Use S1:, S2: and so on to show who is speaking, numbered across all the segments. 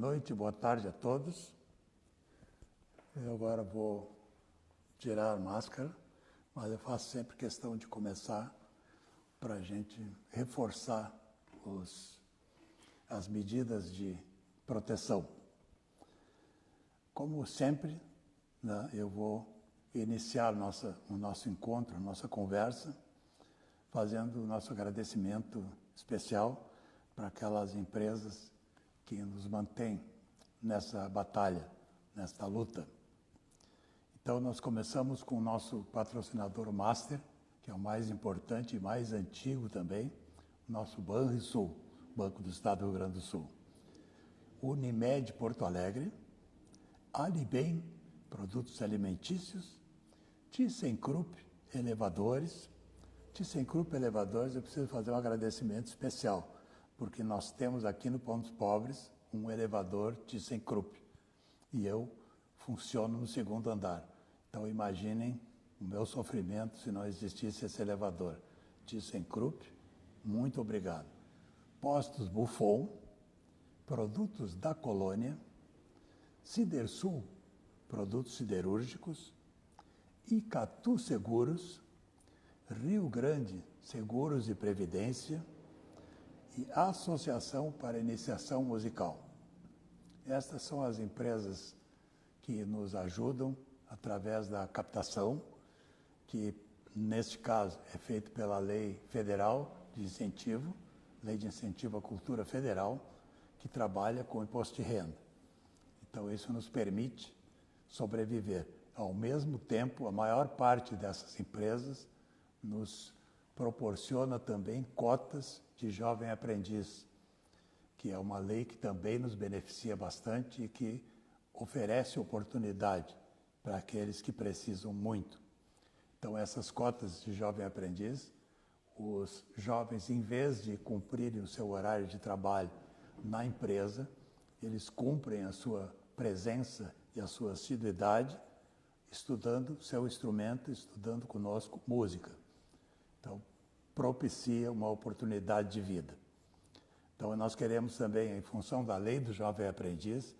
S1: noite, boa tarde a todos. Eu agora vou tirar a máscara, mas eu faço sempre questão de começar para a gente reforçar as medidas de proteção. Como sempre, né, eu vou iniciar o nosso encontro, a nossa conversa, fazendo o nosso agradecimento especial para aquelas empresas que nos mantêm nessa batalha, nesta luta. Então, nós começamos com o nosso patrocinador Master, que é o mais importante e mais antigo também, o nosso Banrisul, Banco do Estado do Rio Grande do Sul. Unimed Porto Alegre, Alibem, produtos alimentícios, ThyssenKrupp Elevadores. ThyssenKrupp Elevadores, eu preciso fazer um agradecimento especial, porque nós temos aqui no Pontos Pobres um elevador ThyssenKrupp e eu funciono no segundo andar. Então imaginem o meu sofrimento se não existisse esse elevador. ThyssenKrupp, muito obrigado. Postos Buffon, produtos da Colônia, Sidersul, produtos siderúrgicos, Icatu Seguros, Rio Grande Seguros e Previdência e Associação para Iniciação Musical. Estas são as empresas que nos ajudam através da captação, que neste caso é feito pela Lei Federal de Incentivo, Lei de Incentivo à Cultura Federal, que trabalha com imposto de renda. Então isso nos permite sobreviver. Ao mesmo tempo, a maior parte dessas empresas nos proporciona também cotas de jovem aprendiz, que é uma lei que também nos beneficia bastante e que oferece oportunidade para aqueles que precisam muito. Então, essas cotas de jovem aprendiz, os jovens, em vez de cumprirem o seu horário de trabalho na empresa, eles cumprem a sua presença e a sua assiduidade estudando seu instrumento, estudando conosco música. Então, propicia uma oportunidade de vida. Então, nós queremos também, em função da lei do jovem aprendiz,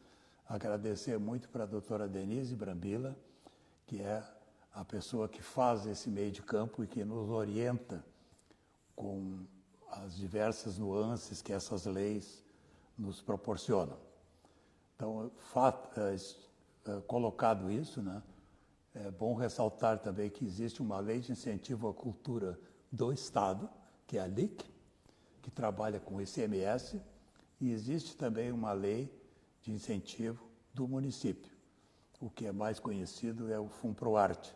S1: agradecer muito para a doutora Denise Brambila, que é a pessoa que faz esse meio de campo e que nos orienta com as diversas nuances que essas leis nos proporcionam. Então, colocado isso, né, é bom ressaltar também que existe uma lei de incentivo à cultura do Estado, que é a LIC, que trabalha com o ICMS, e existe também uma lei de incentivo do município. O que é mais conhecido é o FUNPROARTE,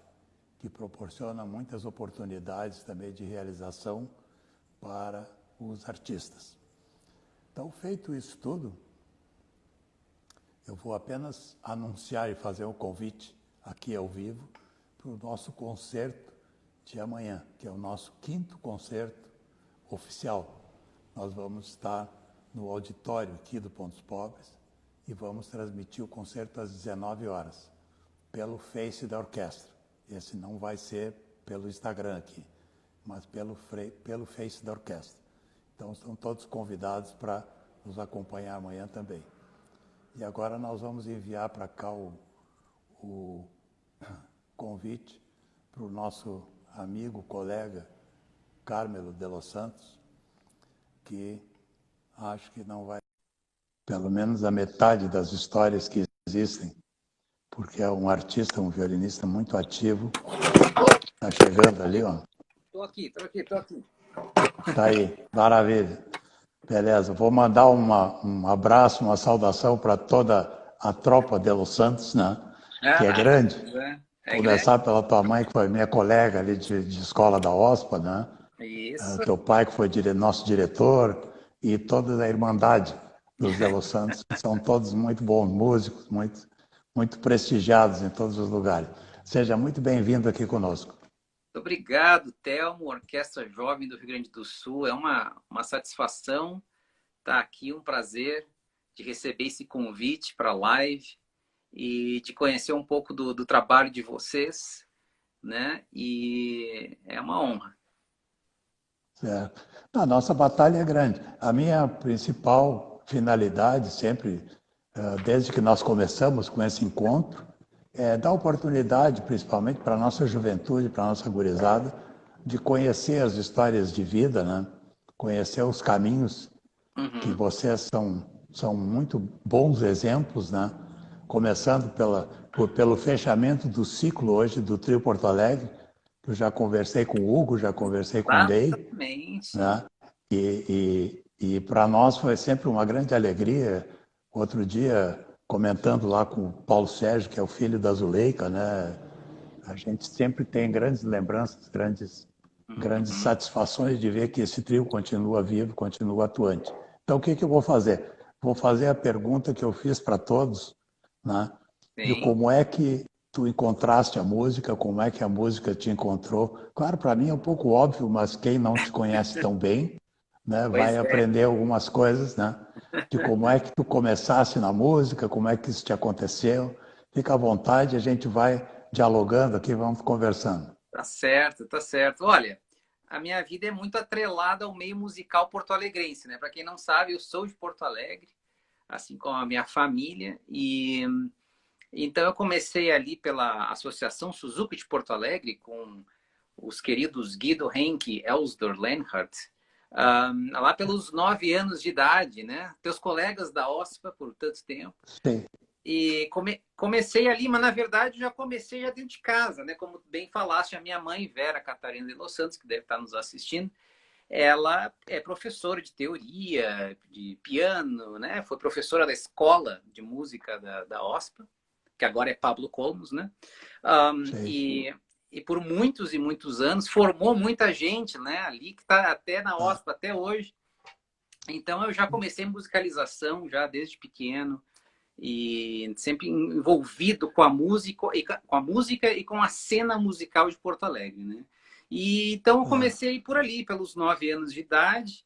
S1: que proporciona muitas oportunidades também de realização para os artistas. Então, feito isso tudo, eu vou apenas anunciar e fazer um convite aqui ao vivo para o nosso concerto de amanhã, que é o nosso 5º concerto oficial. Nós vamos estar no auditório aqui do Pontos Pobres e vamos transmitir o concerto às 19 horas, pelo Face da orquestra. Esse não vai ser pelo Instagram aqui, mas pelo Face da orquestra. Então, estão todos convidados para nos acompanhar amanhã também. E agora nós vamos enviar para cá o convite para o nosso amigo, colega, Carmelo de los Santos, que acho que não vai, pelo menos a metade das histórias que existem, porque é um artista, um violinista muito ativo. Está chegando ali, ó.
S2: Estou aqui.
S1: Está aí, maravilha. Beleza, vou mandar um abraço, uma saudação para toda a tropa de Los Santos, né? Que é grande. Começar pela tua mãe, que foi minha colega ali de escola da OSPA, né?
S2: Isso.
S1: Teu pai, que foi nosso diretor, e toda a irmandade dos de Los Santos, que são todos muito bons músicos, muito prestigiados em todos os lugares. Seja muito bem-vindo aqui conosco.
S2: Muito obrigado, Telmo, Orquestra Jovem do Rio Grande do Sul. É uma satisfação estar aqui, um prazer de receber esse convite para a live e de conhecer um pouco do trabalho de vocês, né? E é uma honra.
S1: Certo. A nossa batalha é grande. A minha principal finalidade sempre desde que nós começamos com esse encontro, dá oportunidade, principalmente para a nossa juventude, para a nossa gurizada, de conhecer as histórias de vida, né? Conhecer os caminhos que
S2: Uhum.
S1: vocês são muito bons exemplos, né? Começando pelo fechamento do ciclo hoje do Trio Porto Alegre, que eu já conversei com o Hugo, já conversei com o Ney,
S2: Exatamente.
S1: né? E para nós foi sempre uma grande alegria. Outro dia, comentando lá com o Paulo Sérgio, que é o filho da Zuleika, né? A gente sempre tem grandes lembranças, grandes
S2: Uhum.
S1: satisfações de ver que esse trio continua vivo, continua atuante. Então, o que eu vou fazer? Vou fazer a pergunta que eu fiz para todos, né? De
S2: Sim.
S1: como é que tu encontraste a música, como é que a música te encontrou. Claro, para mim é um pouco óbvio, mas quem não te conhece tão bem, né, vai
S2: Pois é.
S1: aprender algumas coisas, né? De como é que tu começasse na música, como é que isso te aconteceu. Fica à vontade, a gente vai dialogando aqui, vamos conversando.
S2: Tá certo, tá certo. Olha, a minha vida é muito atrelada ao meio musical porto-alegrense, né? Para quem não sabe, eu sou de Porto Alegre, assim como a minha família, e então eu comecei ali pela Associação Suzuki de Porto Alegre com os queridos Guido Henke e Elsdor Lenhardt, lá pelos 9 anos de idade, né? Teus colegas da OSPA por tanto tempo.
S1: Sim.
S2: E comecei ali, mas na verdade já comecei já dentro de casa, né? Como bem falaste, a minha mãe, Vera Catarina de Los Santos, que deve estar nos assistindo, ela é professora de teoria, de piano, né? Foi professora da escola de música da OSPA, que agora é Pablo Colmos, né? Um,
S1: Sim.
S2: e, e por muitos e muitos anos formou muita gente, né? Ali que está até na
S1: Ah,
S2: OSPA até hoje. Então eu já comecei musicalização já desde pequeno e sempre envolvido com a música e com a cena musical de Porto Alegre, né? E então eu
S1: ah,
S2: comecei por ali, pelos 9 anos de idade,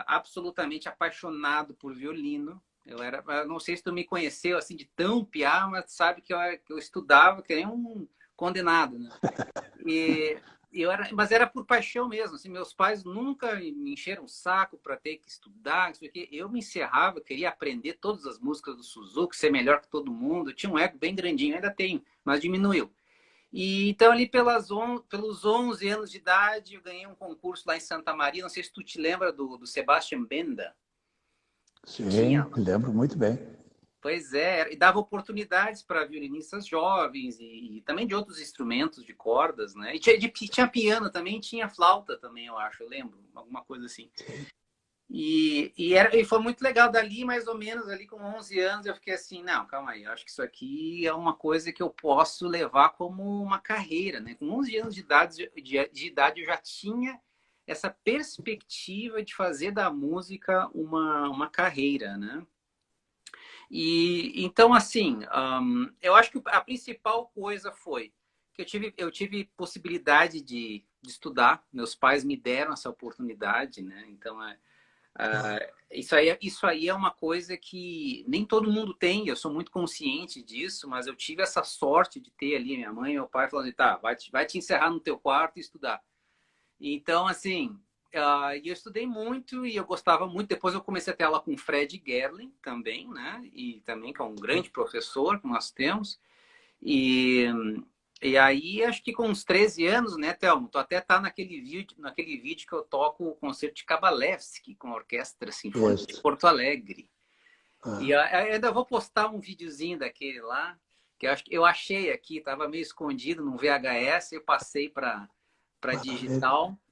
S2: absolutamente apaixonado por violino. Eu não sei se tu me conheceu assim de tão piá, mas sabe que eu estudava que nem um condenado, né? E mas era por paixão mesmo. Assim, meus pais nunca me encheram o saco para ter que estudar, isso aqui. Eu me encerrava, queria aprender todas as músicas do Suzuki, ser melhor que todo mundo. Eu tinha um ego bem grandinho, ainda tenho, mas diminuiu. E então ali pelos 11 anos de idade, eu ganhei um concurso lá em Santa Maria. Não sei se tu te lembra do Sebastian Benda, que tinha.
S1: sim, lembro muito bem.
S2: Pois é, e dava oportunidades para violinistas jovens e também de outros instrumentos de cordas, né? E tinha piano também, tinha flauta também, eu acho, eu lembro, alguma coisa assim. E foi muito legal dali, mais ou menos, ali com 11 anos, eu fiquei assim, não, calma aí, eu acho que isso aqui é uma coisa que eu posso levar como uma carreira, né? Com 11 anos de idade eu já tinha essa perspectiva de fazer da música uma carreira, né? E então, assim, eu acho que a principal coisa foi que eu tive possibilidade de estudar. Meus pais me deram essa oportunidade, né? Então, isso aí é uma coisa que nem todo mundo tem. Eu sou muito consciente disso, mas eu tive essa sorte de ter ali minha mãe e meu pai falando, tá, vai te encerrar no teu quarto e estudar. Então, assim, eu estudei muito e eu gostava muito. Depois eu comecei a ter aula com o Fred Gerling também, né? E também que é um grande professor que nós temos. E, e aí, acho que com uns 13 anos, né, Thelmo? Tu até tá naquele vídeo que eu toco o concerto de Kabalevski com a Orquestra Sinfônica de
S1: Isso.
S2: Porto Alegre. E
S1: Ah,
S2: eu ainda vou postar um videozinho daquele lá, que eu achei aqui, estava meio escondido num VHS, eu passei para
S1: maravilha.
S2: digital.
S1: Ah,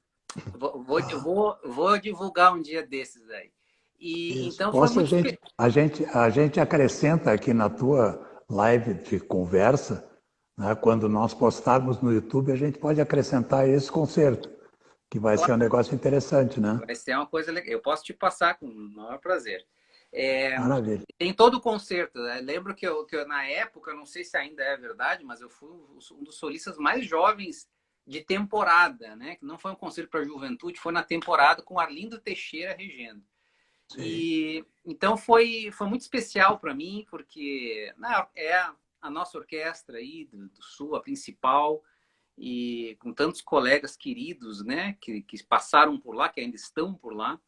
S2: Vou divulgar um dia desses aí. E
S1: isso.
S2: então
S1: Ou
S2: foi
S1: se
S2: muito.
S1: a gente acrescenta aqui na tua live de conversa, né, quando nós postarmos no YouTube, a gente pode acrescentar esse concerto, que vai ser um
S2: Claro,
S1: negócio interessante, né?
S2: vai ser uma coisa legal. Eu posso te passar com o maior prazer. É,
S1: Maravilha.
S2: tem todo o concerto, né? Lembro na época, não sei se ainda é verdade, mas eu fui um dos solistas mais jovens de temporada, né? Que não foi um concerto para a juventude, foi na temporada com Arlindo Teixeira regendo.
S1: Sim.
S2: E então foi muito especial para mim, porque é a nossa orquestra aí do Sul, a principal, e com tantos colegas queridos, né, que passaram por lá, que ainda estão por lá.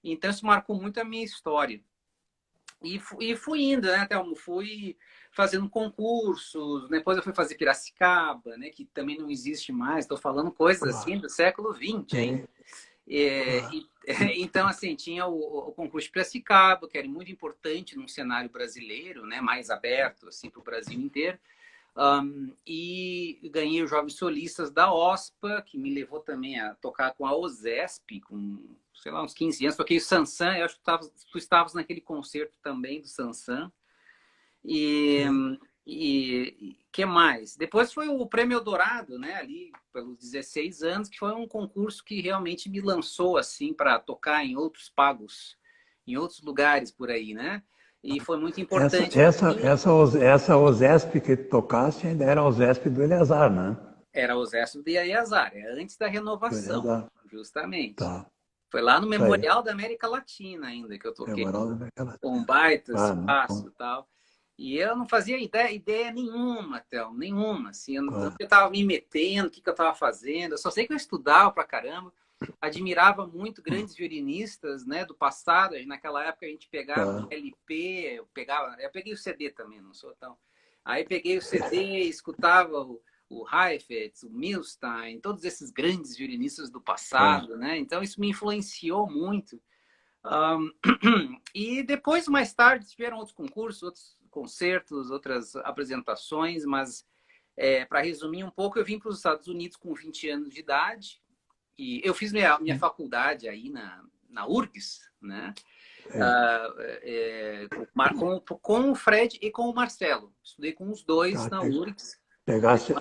S2: Então isso marcou muito a minha história. E fui indo, né, Thelmo? Fui fazendo concursos, depois eu fui fazer Piracicaba, né, que também não existe mais, estou falando coisas
S1: Claro,
S2: assim do século XX, hein?
S1: sim,
S2: É,
S1: claro.
S2: então, assim, tinha o concurso de Piracicaba, que era muito importante num cenário brasileiro, né, mais aberto assim, para o Brasil inteiro. E ganhei os Jovens Solistas da OSPA, que me levou também a tocar com a OSESP, com, sei lá, uns 15 anos. Toquei o Sansan, eu acho que tu estavas naquele concerto também do Sansan. E,
S1: Sim.
S2: e que mais? Depois foi o Prêmio Eldorado, né, ali pelos 16 anos, que foi um concurso que realmente me lançou assim para tocar em outros pagos, em outros lugares por aí, né? E foi muito
S1: Essa,
S2: importante para
S1: essa,
S2: mim.
S1: essa, essa OSESP que tu tocaste ainda era a OSESP do Eleazar, né?
S2: Era o exército de Iazar, antes da
S1: Do
S2: renovação,
S1: Eleazar.
S2: justamente.
S1: Tá,
S2: Foi lá no
S1: isso aí.
S2: Memorial da América Latina ainda que eu toquei,
S1: Memorial daquela.
S2: com um baita
S1: Ah, muito
S2: espaço
S1: bom.
S2: e tal. E eu não fazia ideia nenhuma, Théo, nenhuma. Assim, eu
S1: Claro,
S2: estava me metendo, o que eu estava fazendo. Eu só sei que eu estudava pra caramba, admirava muito grandes violinistas, né, do passado. Naquela época a gente pegava o
S1: claro,
S2: LP, eu peguei o CD também, não sou tão. Aí peguei o CD, escutava o Heifetz, o Milstein, todos esses grandes violinistas do
S1: claro.
S2: passado, né? Então isso me influenciou muito. Um, e depois, mais tarde, tiveram outros concursos, outros concertos, outras apresentações, mas para resumir um pouco, eu vim para os Estados Unidos com 20 anos de idade e eu fiz minha faculdade aí na URGS, né?
S1: Sim.
S2: Com o Fred e com o Marcelo. Estudei com os dois
S1: Tá,
S2: na URGS.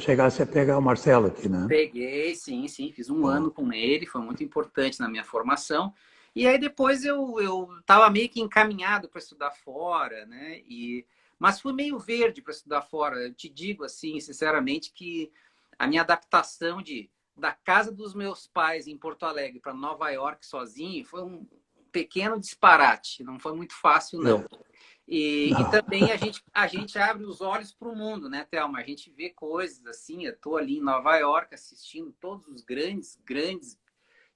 S1: chegasse a pegar o Marcelo aqui, né?
S2: Peguei, sim, sim, fiz um ano
S1: Ó,
S2: com ele, foi muito importante na minha formação. E aí depois eu estava meio que encaminhado para estudar fora, né? Mas fui meio verde para estudar fora. Eu te digo assim, sinceramente, que a minha adaptação da casa dos meus pais em Porto Alegre para Nova York sozinho foi um pequeno disparate. Não foi muito fácil, não.
S1: é,
S2: E
S1: não,
S2: também a gente abre os olhos para o mundo, né, Thelma? A gente vê coisas assim. Eu estou ali em Nova York assistindo todos os grandes, grandes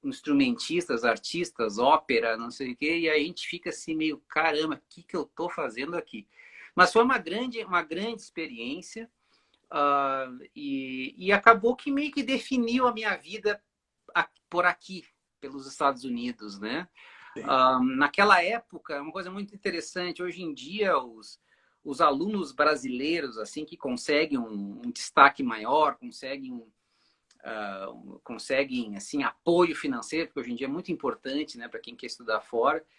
S2: instrumentistas, artistas, ópera, não sei o quê, e aí a gente fica assim meio, caramba, o que eu estou fazendo aqui? Mas foi uma grande experiência e acabou que meio que definiu a minha vida por aqui, pelos Estados Unidos, né?
S1: sim,
S2: Naquela época, é uma coisa muito interessante. Hoje em dia, os alunos brasileiros assim que conseguem um destaque maior, conseguem assim apoio financeiro, porque hoje em dia é muito importante, né, para quem quer estudar fora.
S1: lógico.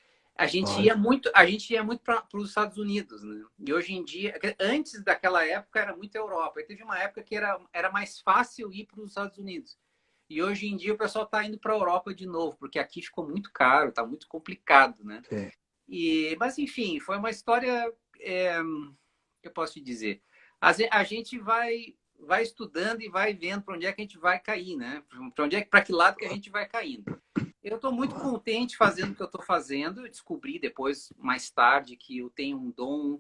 S2: A gente ia muito para os Estados Unidos, né? E hoje em dia, antes daquela época era muito Europa. E teve uma época que era mais fácil ir para os Estados Unidos. E hoje em dia o pessoal está indo para a Europa de novo, porque aqui ficou muito caro, está muito complicado, né?
S1: Sim.
S2: Mas enfim, foi uma história, que eu posso te dizer. A gente vai estudando e vai vendo para onde é que a gente vai cair, né? Para que lado que a gente vai caindo. Eu estou muito contente fazendo o que eu estou fazendo. Eu descobri depois, mais tarde, que eu tenho um dom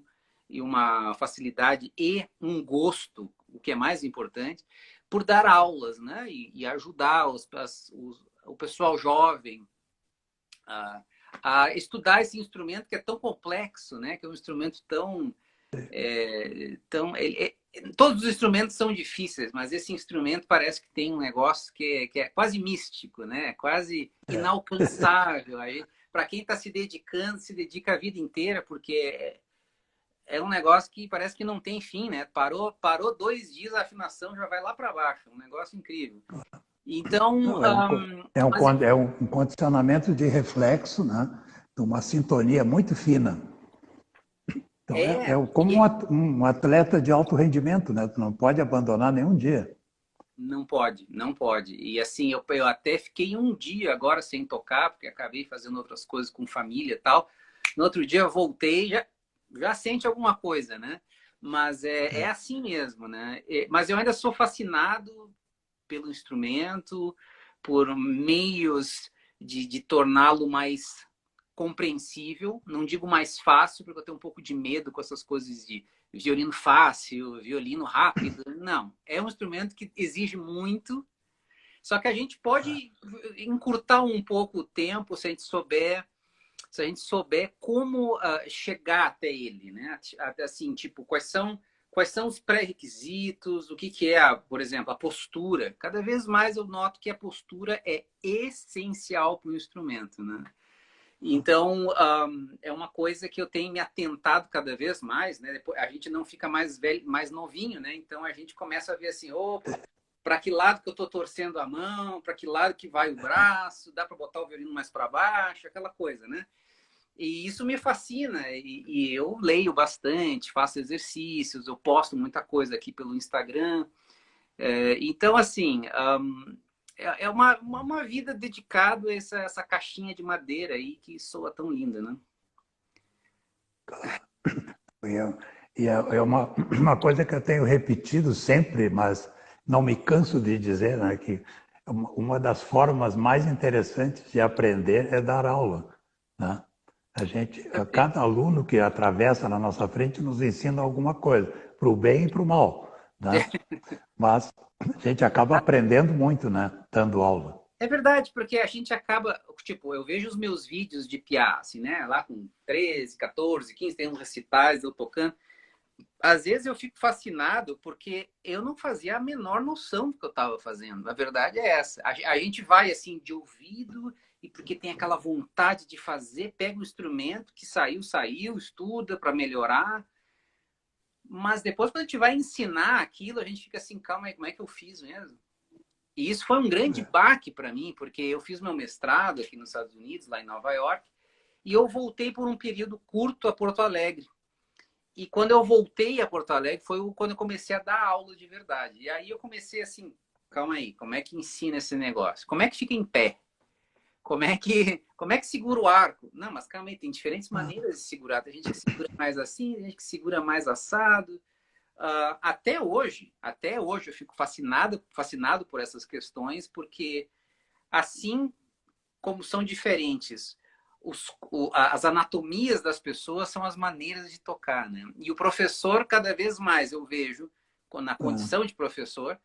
S2: e uma facilidade e um gosto, o que é mais importante, por dar aulas, né? E ajudar o pessoal jovem a, a estudar esse instrumento que é tão complexo, né? Que é um instrumento todos os instrumentos são difíceis, mas esse instrumento parece que tem um negócio que é quase místico, né? Quase
S1: É,
S2: inalcançável. Para quem está se dedicando, se dedica a vida inteira, porque é um negócio que parece que não tem fim, né? Parou 2 dias, a afinação já vai lá para baixo. Um negócio incrível. Então,
S1: não, é um condicionamento de reflexo, né? De uma sintonia muito fina. Então,
S2: é,
S1: como um atleta de alto rendimento, né? Tu não pode abandonar nenhum dia.
S2: não pode, não pode. E assim, eu até fiquei um dia agora sem tocar, porque acabei fazendo outras coisas com família e tal. No outro dia eu voltei, já sente alguma coisa, né? Mas é
S1: É,
S2: assim mesmo, né? Mas eu ainda sou fascinado pelo instrumento, por meios de torná-lo mais compreensível. Não digo mais fácil, porque eu tenho um pouco de medo com essas coisas de violino fácil, violino rápido. Não, é um instrumento que exige muito, só que a gente pode encurtar um pouco o tempo se a gente souber se a gente souber como chegar até ele, né? Até assim, tipo, quais são os pré-requisitos, o que, que é, por exemplo, a postura. Cada vez mais eu noto que a postura é essencial para o instrumento, né? Então, é uma coisa que eu tenho me atentado cada vez mais, né? Depois, a gente não fica mais velho, mais novinho, né? Então, a gente começa a ver assim, opa, para que lado que eu estou torcendo a mão, para que lado que vai o braço, dá para botar o violino mais para baixo, aquela coisa, né? E isso me fascina, e eu leio bastante, faço exercícios, eu posto muita coisa aqui pelo Instagram. Então, assim, é uma vida dedicada a essa caixinha de madeira aí que soa tão linda, né?
S1: É uma coisa que eu tenho repetido sempre, mas não me canso de dizer, né, que uma das formas mais interessantes de aprender é dar aula, né? Cada aluno que atravessa na nossa frente nos ensina alguma coisa, para o bem e para o mal, né? Mas a gente acaba aprendendo muito, né, dando aula.
S2: É verdade, porque a gente acaba, tipo, eu vejo os meus vídeos de piá, assim, né? Lá com 13, 14, 15, tem uns recitais eu tocando. Às vezes eu fico fascinado porque eu não fazia a menor noção do que eu estava fazendo. A verdade é essa. A gente vai assim de ouvido e porque tem aquela vontade de fazer, pega o instrumento que saiu, saiu, estuda para melhorar. Mas depois, quando a gente vai ensinar aquilo, a gente fica assim, calma aí, como é que eu fiz mesmo? E isso foi um grande baque para mim, porque eu fiz meu mestrado aqui nos Estados Unidos, lá em Nova York, e eu voltei por um período curto a Porto Alegre. E quando eu voltei a Porto Alegre, foi quando eu comecei a dar aula de verdade. E aí eu comecei assim, calma aí, como é que ensina esse negócio? Como é que fica em pé? Como é que segura o arco? Não, mas calma aí, tem diferentes maneiras de segurar. Tem gente que segura mais assim, tem gente que segura mais assado. Até hoje eu fico fascinado por essas questões, porque assim como são diferentes as anatomias das pessoas, são as maneiras de tocar, né? E o professor, cada vez mais eu vejo, na condição de professor,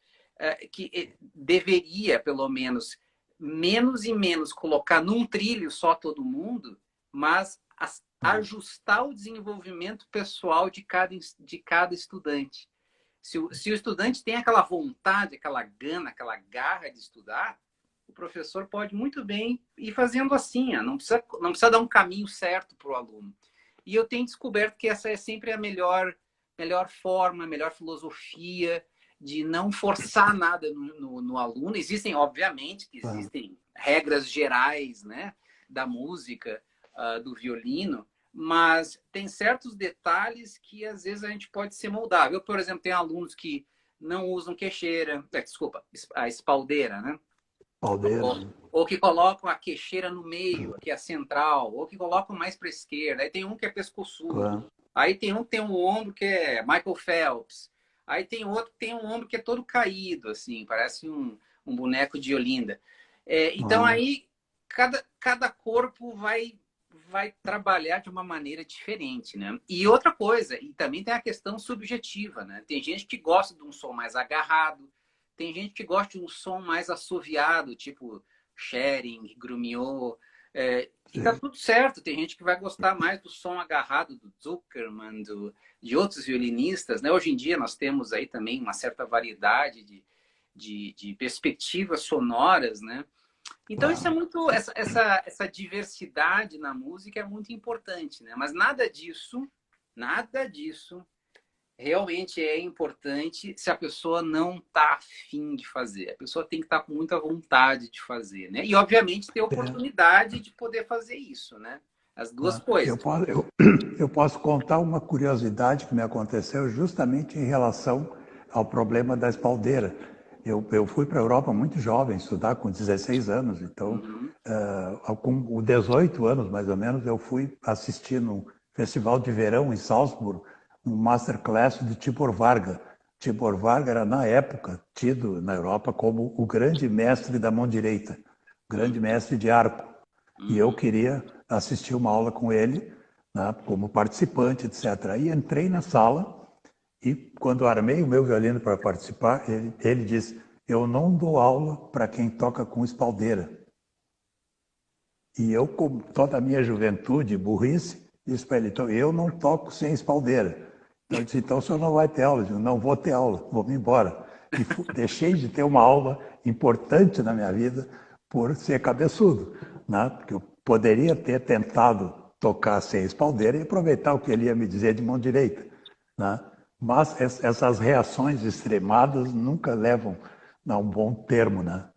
S2: que deveria, pelo menos, menos e menos colocar num trilho só todo mundo, mas ajustar o desenvolvimento pessoal de cada estudante. Se o estudante tem aquela vontade, aquela gana, aquela garra de estudar, o professor pode muito bem ir fazendo assim, não precisa dar um caminho certo para o aluno. E eu tenho descoberto que essa é sempre a melhor forma, a melhor filosofia de não forçar nada no aluno. Existem, obviamente, que existem regras gerais, né, da música, do violino, mas tem certos detalhes que às vezes a gente pode ser moldável. Eu, por exemplo, tenho alunos que não usam queixeira, desculpa, a espaldeira, né? Ou que colocam a queixeira no meio, que é a central, ou que colocam mais para a esquerda. Aí tem um que é pescoçudo. Aí tem um que tem um ombro que é Michael Phelps. Aí tem outro que tem um ombro que é todo caído, assim, parece um boneco de Olinda. Então aí cada corpo vai trabalhar de uma maneira diferente, né? E outra coisa, e também tem a questão subjetiva, né? Tem gente que gosta de um som mais agarrado, tem gente que gosta de um som mais assoviado, tipo Schering, Grumiaux, e tá tudo certo. Tem gente que vai gostar mais do som agarrado do Zuckerman, de outros violinistas, né? Hoje em dia nós temos aí também uma certa variedade de perspectivas sonoras, né? Então isso é muito, essa diversidade na música é muito importante, né? Mas nada disso realmente é importante se a pessoa não está afim de fazer. A pessoa tem que estar com muita vontade de fazer, né? E, obviamente, ter oportunidade de poder fazer isso, né? As duas coisas.
S1: Eu posso contar uma curiosidade que me aconteceu justamente em relação ao problema da espaldeira. Eu fui para a Europa muito jovem, estudar com 16 anos, então, com 18 anos, mais ou menos, eu fui assistir no festival de verão em Salzburgo, um masterclass de Tibor Varga. Tibor Varga era, na época, tido na Europa como o grande mestre da mão direita, o grande mestre de arco. E eu queria assistir uma aula com ele, né, como participante, etc. Aí entrei na sala e, quando armei o meu violino para participar, ele disse: eu não dou aula para quem toca com espaldeira. E eu, com toda a minha juventude, burrice, disse para ele, então, eu não toco sem espaldeira. Então, eu disse, então o senhor não vai ter aula. Eu disse, não vou ter aula, vou me embora. E deixei de ter uma aula importante na minha vida por ser cabeçudo, né? Porque eu poderia ter tentado tocar sem espaldeira e aproveitar o que ele ia me dizer de mão direita, né? Mas essas reações extremadas nunca levam a um bom termo, né?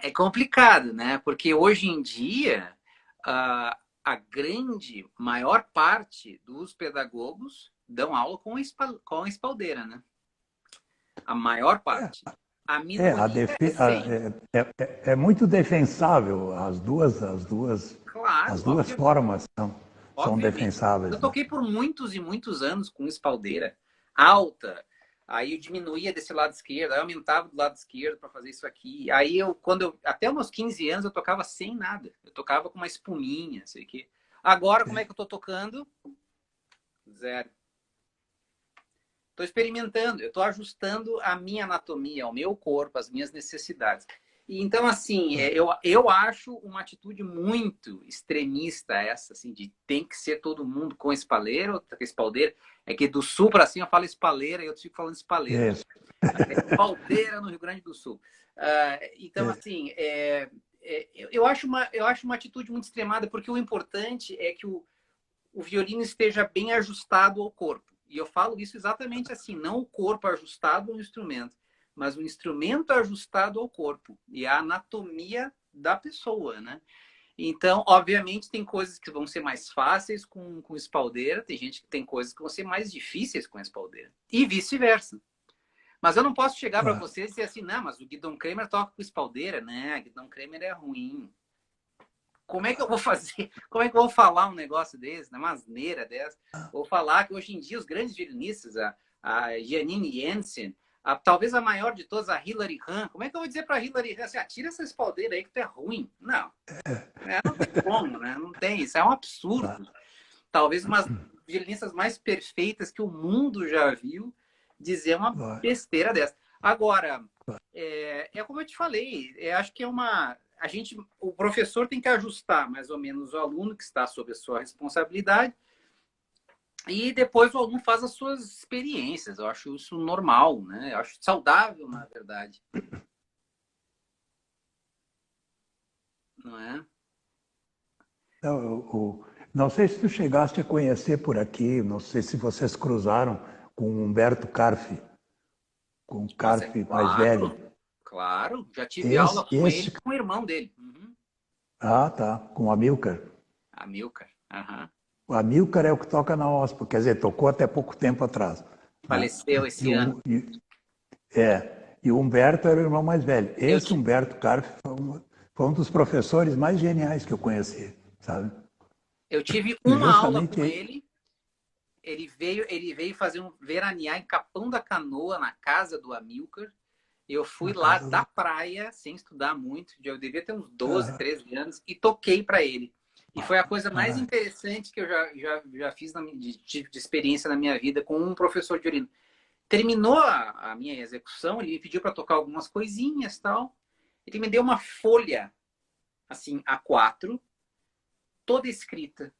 S2: É complicado, né? Porque hoje em dia, a grande, maior parte dos pedagogos dão aula com a espaldeira, né? A maior parte. A minoria é sem.
S1: É muito defensável.
S2: Claro,
S1: As duas formas são
S2: obviamente. Eu
S1: defensáveis, né?
S2: toquei por muitos e muitos anos com espaldeira alta. Aí eu diminuía desse lado esquerdo, aí eu aumentava do lado esquerdo para fazer isso aqui. Aí até os meus 15 anos eu tocava sem nada. Eu tocava com uma espuminha, sei que. Agora como é que eu tô tocando? Zero. Estou experimentando, eu estou ajustando a minha anatomia, o meu corpo, as minhas necessidades. E, então, assim, eu acho uma atitude muito extremista essa, assim, de tem que ser todo mundo com espalheiro, espaldeira. É que do sul para cima eu falo espalheira e eu fico falando espalheira.
S1: Isso.
S2: É espaldeira no Rio Grande do Sul. Então, assim, eu acho uma atitude muito extremada, porque o importante é que o violino esteja bem ajustado ao corpo. E eu falo isso exatamente assim, não o corpo ajustado ao instrumento, mas o instrumento ajustado ao corpo e a anatomia da pessoa, né? Então, obviamente, tem coisas que vão ser mais fáceis com espaldeira, tem gente que tem coisas que vão ser mais difíceis com espaldeira. E vice-versa. Mas eu não posso chegar para vocês e dizer assim, não, mas o Guidon Kremer toca com espaldeira, né? Guidon Kremer é ruim. Como é que eu vou fazer? Como é que eu vou falar um negócio desse, uma asneira dessa? Vou falar que hoje em dia os grandes violinistas, a Janine Jensen, talvez a maior de todas, a Hilary Hahn, como é que eu vou dizer para a Hilary Hahn assim, tira essa espaldeira aí que tu é ruim? Não. Não tem como, né? Não tem. Isso é um absurdo. Talvez umas violinistas mais perfeitas que o mundo já viu dizer uma besteira dessa. Agora, como eu te falei, acho que o professor tem que ajustar mais ou menos o aluno que está sob a sua responsabilidade e depois o aluno faz as suas experiências. Eu acho isso normal, né? Eu acho saudável, na verdade. Não é?
S1: Não sei se tu chegaste a conhecer por aqui, não sei se vocês cruzaram com o Humberto Carfi, com o
S2: Nossa,
S1: Carfi mais
S2: claro,
S1: velho.
S2: claro. Já tive aula com ele e com o irmão dele. Uhum.
S1: Ah, tá, com o Amilcar.
S2: Amilcar. Uhum.
S1: O Amilcar é o que toca na OSPA, quer dizer, tocou até pouco tempo atrás.
S2: Faleceu
S1: Né?
S2: esse ano.
S1: E o Humberto era o irmão mais velho. Esse Humberto Carfi foi um dos professores mais geniais que eu conheci, sabe?
S2: Eu tive uma aula com
S1: ele.
S2: Ele veio fazer veranear em Capão da Canoa, na casa do Amilcar. Eu fui lá da praia, sem estudar muito, eu devia ter uns 12, 13 anos, e toquei para ele. E foi a coisa mais interessante que eu já fiz de experiência na minha vida com um professor de violino. Terminou a minha execução, ele me pediu para tocar algumas coisinhas e tal. Ele me deu uma folha, assim, A4, toda escrita,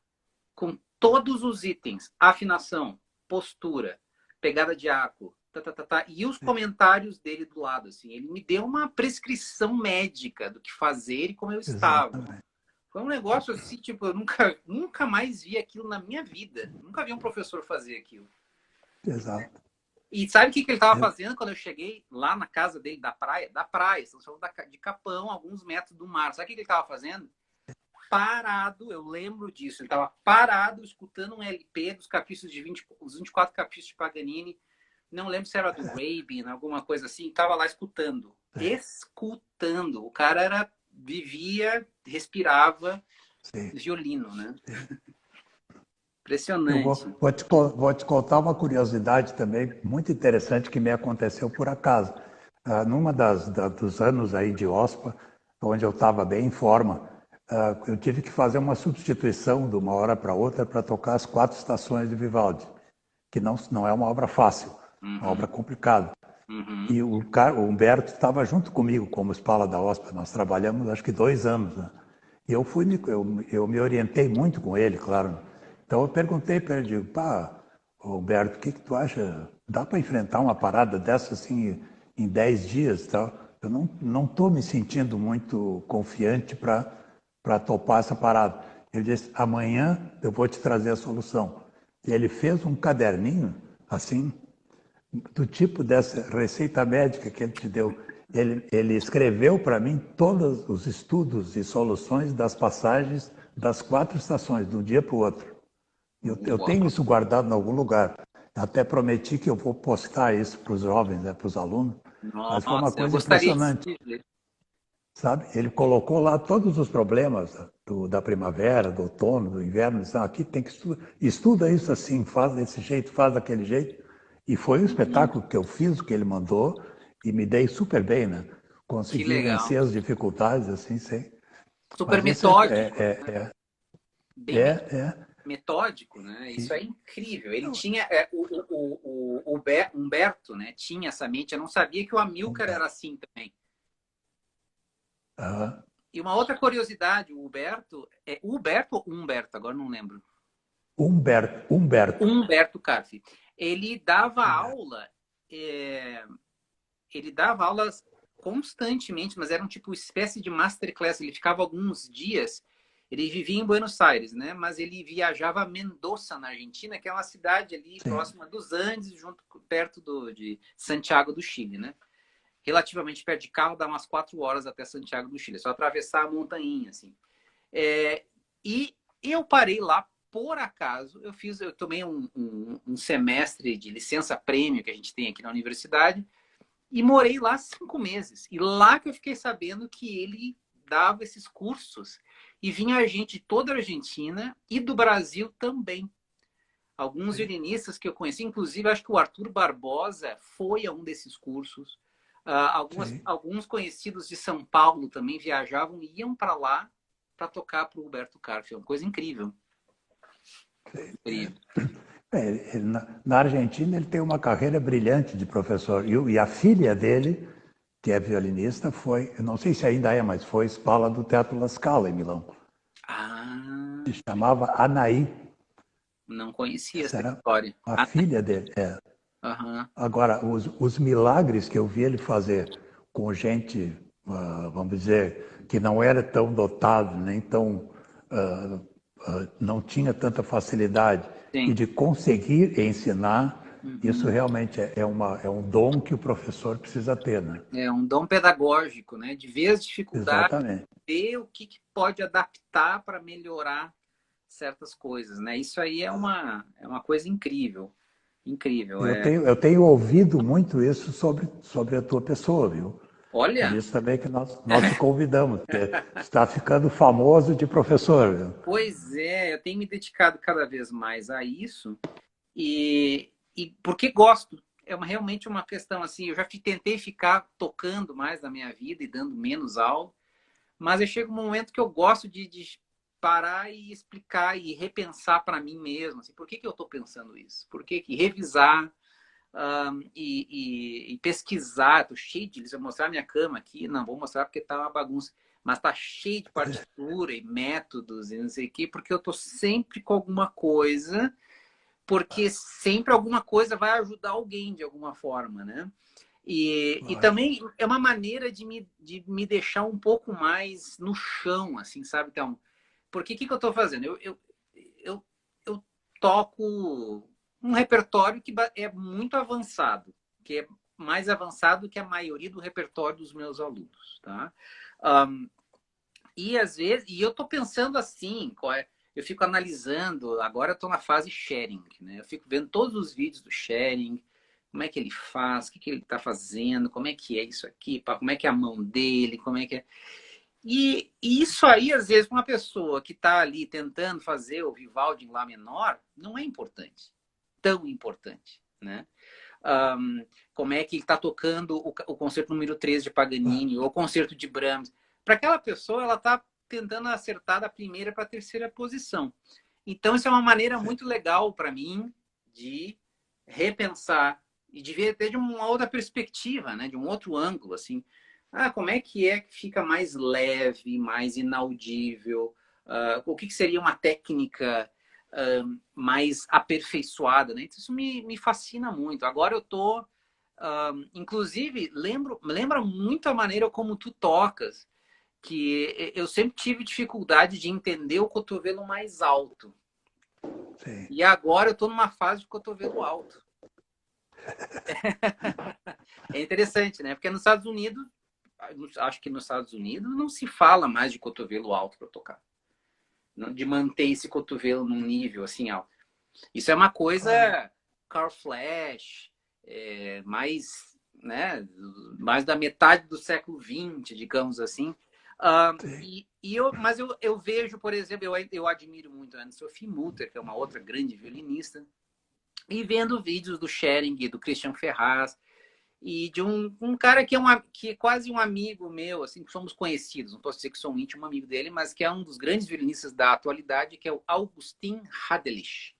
S2: com todos os itens, afinação, postura, pegada de arco, e os comentários dele do lado, assim. Ele me deu uma prescrição médica do que fazer e como eu estava.
S1: Exatamente.
S2: Foi um negócio assim, tipo, eu nunca mais vi aquilo na minha vida. Nunca vi um professor fazer aquilo.
S1: Exato.
S2: E sabe o que ele estava fazendo quando eu cheguei lá na casa dele, da praia? Da praia, estamos falando de Capão, alguns metros do mar. Sabe o que ele estava fazendo? Parado, eu lembro disso. Ele estava parado, escutando um LP dos caprichos os 24 caprichos de Paganini. Não lembro se era do Rabin, alguma coisa assim. Estava lá escutando. Escutando. O cara vivia, respirava violino, né? Impressionante.
S1: Vou te contar uma curiosidade também muito interessante que me aconteceu por acaso. Numa dos anos aí de OSPA, onde eu estava bem em forma, eu tive que fazer uma substituição de uma hora para outra para tocar as 4 estações de Vivaldi, que não é uma obra fácil, uma obra complicada. E o Humberto estava junto comigo como espala da OSPA, nós trabalhamos acho que 2 anos, né? eu me orientei muito com ele, claro. Então eu perguntei para ele, digo, pá, Humberto, o que tu acha? Dá para enfrentar uma parada dessa assim em 10 dias e tal? Eu não estou me sentindo muito confiante para topar essa parada. Ele disse, amanhã eu vou te trazer a solução. E ele fez um caderninho, assim, do tipo dessa receita médica que ele te deu. Ele escreveu para mim todos os estudos e soluções das passagens das 4 estações, de um dia para o outro. Eu
S2: Uau,
S1: tenho isso guardado em algum lugar. Até prometi que eu vou postar isso para os jovens, né, para os alunos, mas foi uma
S2: nossa, eu
S1: coisa
S2: gostaria
S1: impressionante,
S2: de ver.
S1: sabe? Ele colocou lá todos os problemas da primavera, do outono, do inverno. Disse, aqui tem que estuda isso assim, faz desse jeito, faz daquele jeito. E foi um
S2: Uhum,
S1: espetáculo que eu fiz, o que ele mandou, e me dei super bem, né?
S2: que
S1: Consegui
S2: legal.
S1: vencer as dificuldades, assim, sem...
S2: Super
S1: Mas esse
S2: metódico, bem
S1: é.
S2: metódico, né? Isso é incrível. Ele
S1: Não,
S2: tinha, o Humberto, né? Tinha essa mente. Eu não sabia que o Amilcar era assim também.
S1: aham.
S2: E uma outra curiosidade, o Huberto, é Huberto ou Humberto? Agora não lembro.
S1: Humberto.
S2: Humberto Carfi. Ele dava
S1: Humberto.
S2: aula, é, ele dava aulas constantemente, mas era um tipo espécie de masterclass. Ele ficava alguns dias. Ele vivia em Buenos Aires, né? Mas ele viajava a Mendoza, na Argentina, que é uma cidade ali
S1: Sim,
S2: próxima dos Andes, perto de Santiago do Chile, né? Relativamente perto de carro, dá umas 4 horas até Santiago do Chile. É só atravessar a montanha, assim. É, e eu parei lá por acaso. Eu tomei um semestre de licença prêmio que a gente tem aqui na universidade e morei lá 5 meses. E lá que eu fiquei sabendo que ele dava esses cursos e vinha gente de toda a Argentina e do Brasil também. Alguns
S1: sim,
S2: violinistas que eu conheci, inclusive acho que o Arthur Barbosa foi a um desses cursos.
S1: sim.
S2: Alguns conhecidos de São Paulo também viajavam e iam para lá para tocar para o Roberto Carfi. É uma coisa incrível. Incrível.
S1: Na Argentina ele tem uma carreira brilhante de professor. E a filha dele, que é violinista, foi, eu não sei se ainda é, mas foi Spala do Teatro La Scala, em Milão.
S2: Ah,
S1: Se chamava Anaí.
S2: não conhecia
S1: Essa
S2: essa
S1: era
S2: história.
S1: a
S2: Ah,
S1: filha dele. É.
S2: aham.
S1: Agora, os milagres que eu vi ele fazer com gente, vamos dizer, que não era tão dotado, nem tão. Não tinha tanta facilidade, e
S2: Sim.
S1: de conseguir ensinar, isso
S2: Uhum.
S1: realmente é um dom que o professor precisa ter, né?
S2: É um dom pedagógico, né? De ver as dificuldades,
S1: Exatamente.
S2: ver o que pode adaptar para melhorar certas coisas, né? Isso aí é uma coisa incrível. Incrível.
S1: Eu tenho ouvido muito isso sobre a tua pessoa, viu? Por
S2: Olha,
S1: isso também que nós te convidamos, porque está ficando famoso de professor, viu?
S2: pois é, eu tenho me dedicado cada vez mais a isso e porque gosto. Realmente uma questão assim, eu já tentei ficar tocando mais na minha vida e dando menos aula, mas eu chego um momento que eu gosto de parar e explicar e repensar para mim mesmo, assim, por que eu estou pensando isso? Por que revisar e pesquisar? Estou cheio de lista, vou mostrar minha cama aqui, não vou mostrar porque está uma bagunça, mas está cheio de partitura e métodos e não sei o quê, porque eu estou sempre com alguma coisa, porque sempre alguma coisa vai ajudar alguém de alguma forma, né? E
S1: Lógico.
S2: também é uma maneira de me deixar um pouco mais no chão, assim, sabe? Então, porque o que eu estou fazendo? Eu, eu toco um repertório que é muito avançado, que é mais avançado que a maioria do repertório dos meus alunos, tá? Um, e às vezes, e eu estou pensando assim, eu fico analisando, agora eu estou na fase sharing, né? Eu fico vendo todos os vídeos do sharing, como é que ele faz, o que ele está fazendo, como é que é isso aqui, como é que é a mão dele, como é que é. E isso aí, às vezes, para uma pessoa que está ali tentando fazer o Vivaldi em Lá menor, não é importante, tão importante, né? Como é que ele está tocando o concerto número 3 de Paganini ou o concerto de Brahms. Para aquela pessoa, ela está tentando acertar da primeira para a terceira posição. Então, isso é uma maneira muito legal para mim de repensar e de ver até de uma outra perspectiva, né? De um outro ângulo, assim. como é que fica mais leve, mais inaudível? O que seria uma técnica mais aperfeiçoada, né? Então, isso me fascina muito. Agora eu tô, inclusive, lembra muito a maneira como tu tocas, que eu sempre tive dificuldade de entender o cotovelo mais alto.
S1: Sim.
S2: E agora eu tô numa fase de cotovelo alto. É interessante, né? Porque nos Estados Unidos, acho que nos Estados Unidos não se fala mais de cotovelo alto para tocar. De manter esse cotovelo num nível assim alto. Isso é uma coisa Carl Flash, mais, né, mais da metade do século XX, digamos assim. Mas eu vejo, por exemplo, eu admiro muito a Anne-Sophie Mutter, que é uma outra grande violinista, e vendo vídeos do Schering, do Christian Ferraz, e de um cara que é quase um amigo meu, assim, que somos conhecidos, não posso dizer que sou um íntimo amigo dele, mas que é um dos grandes violinistas da atualidade, que é o Augustin Hadelich.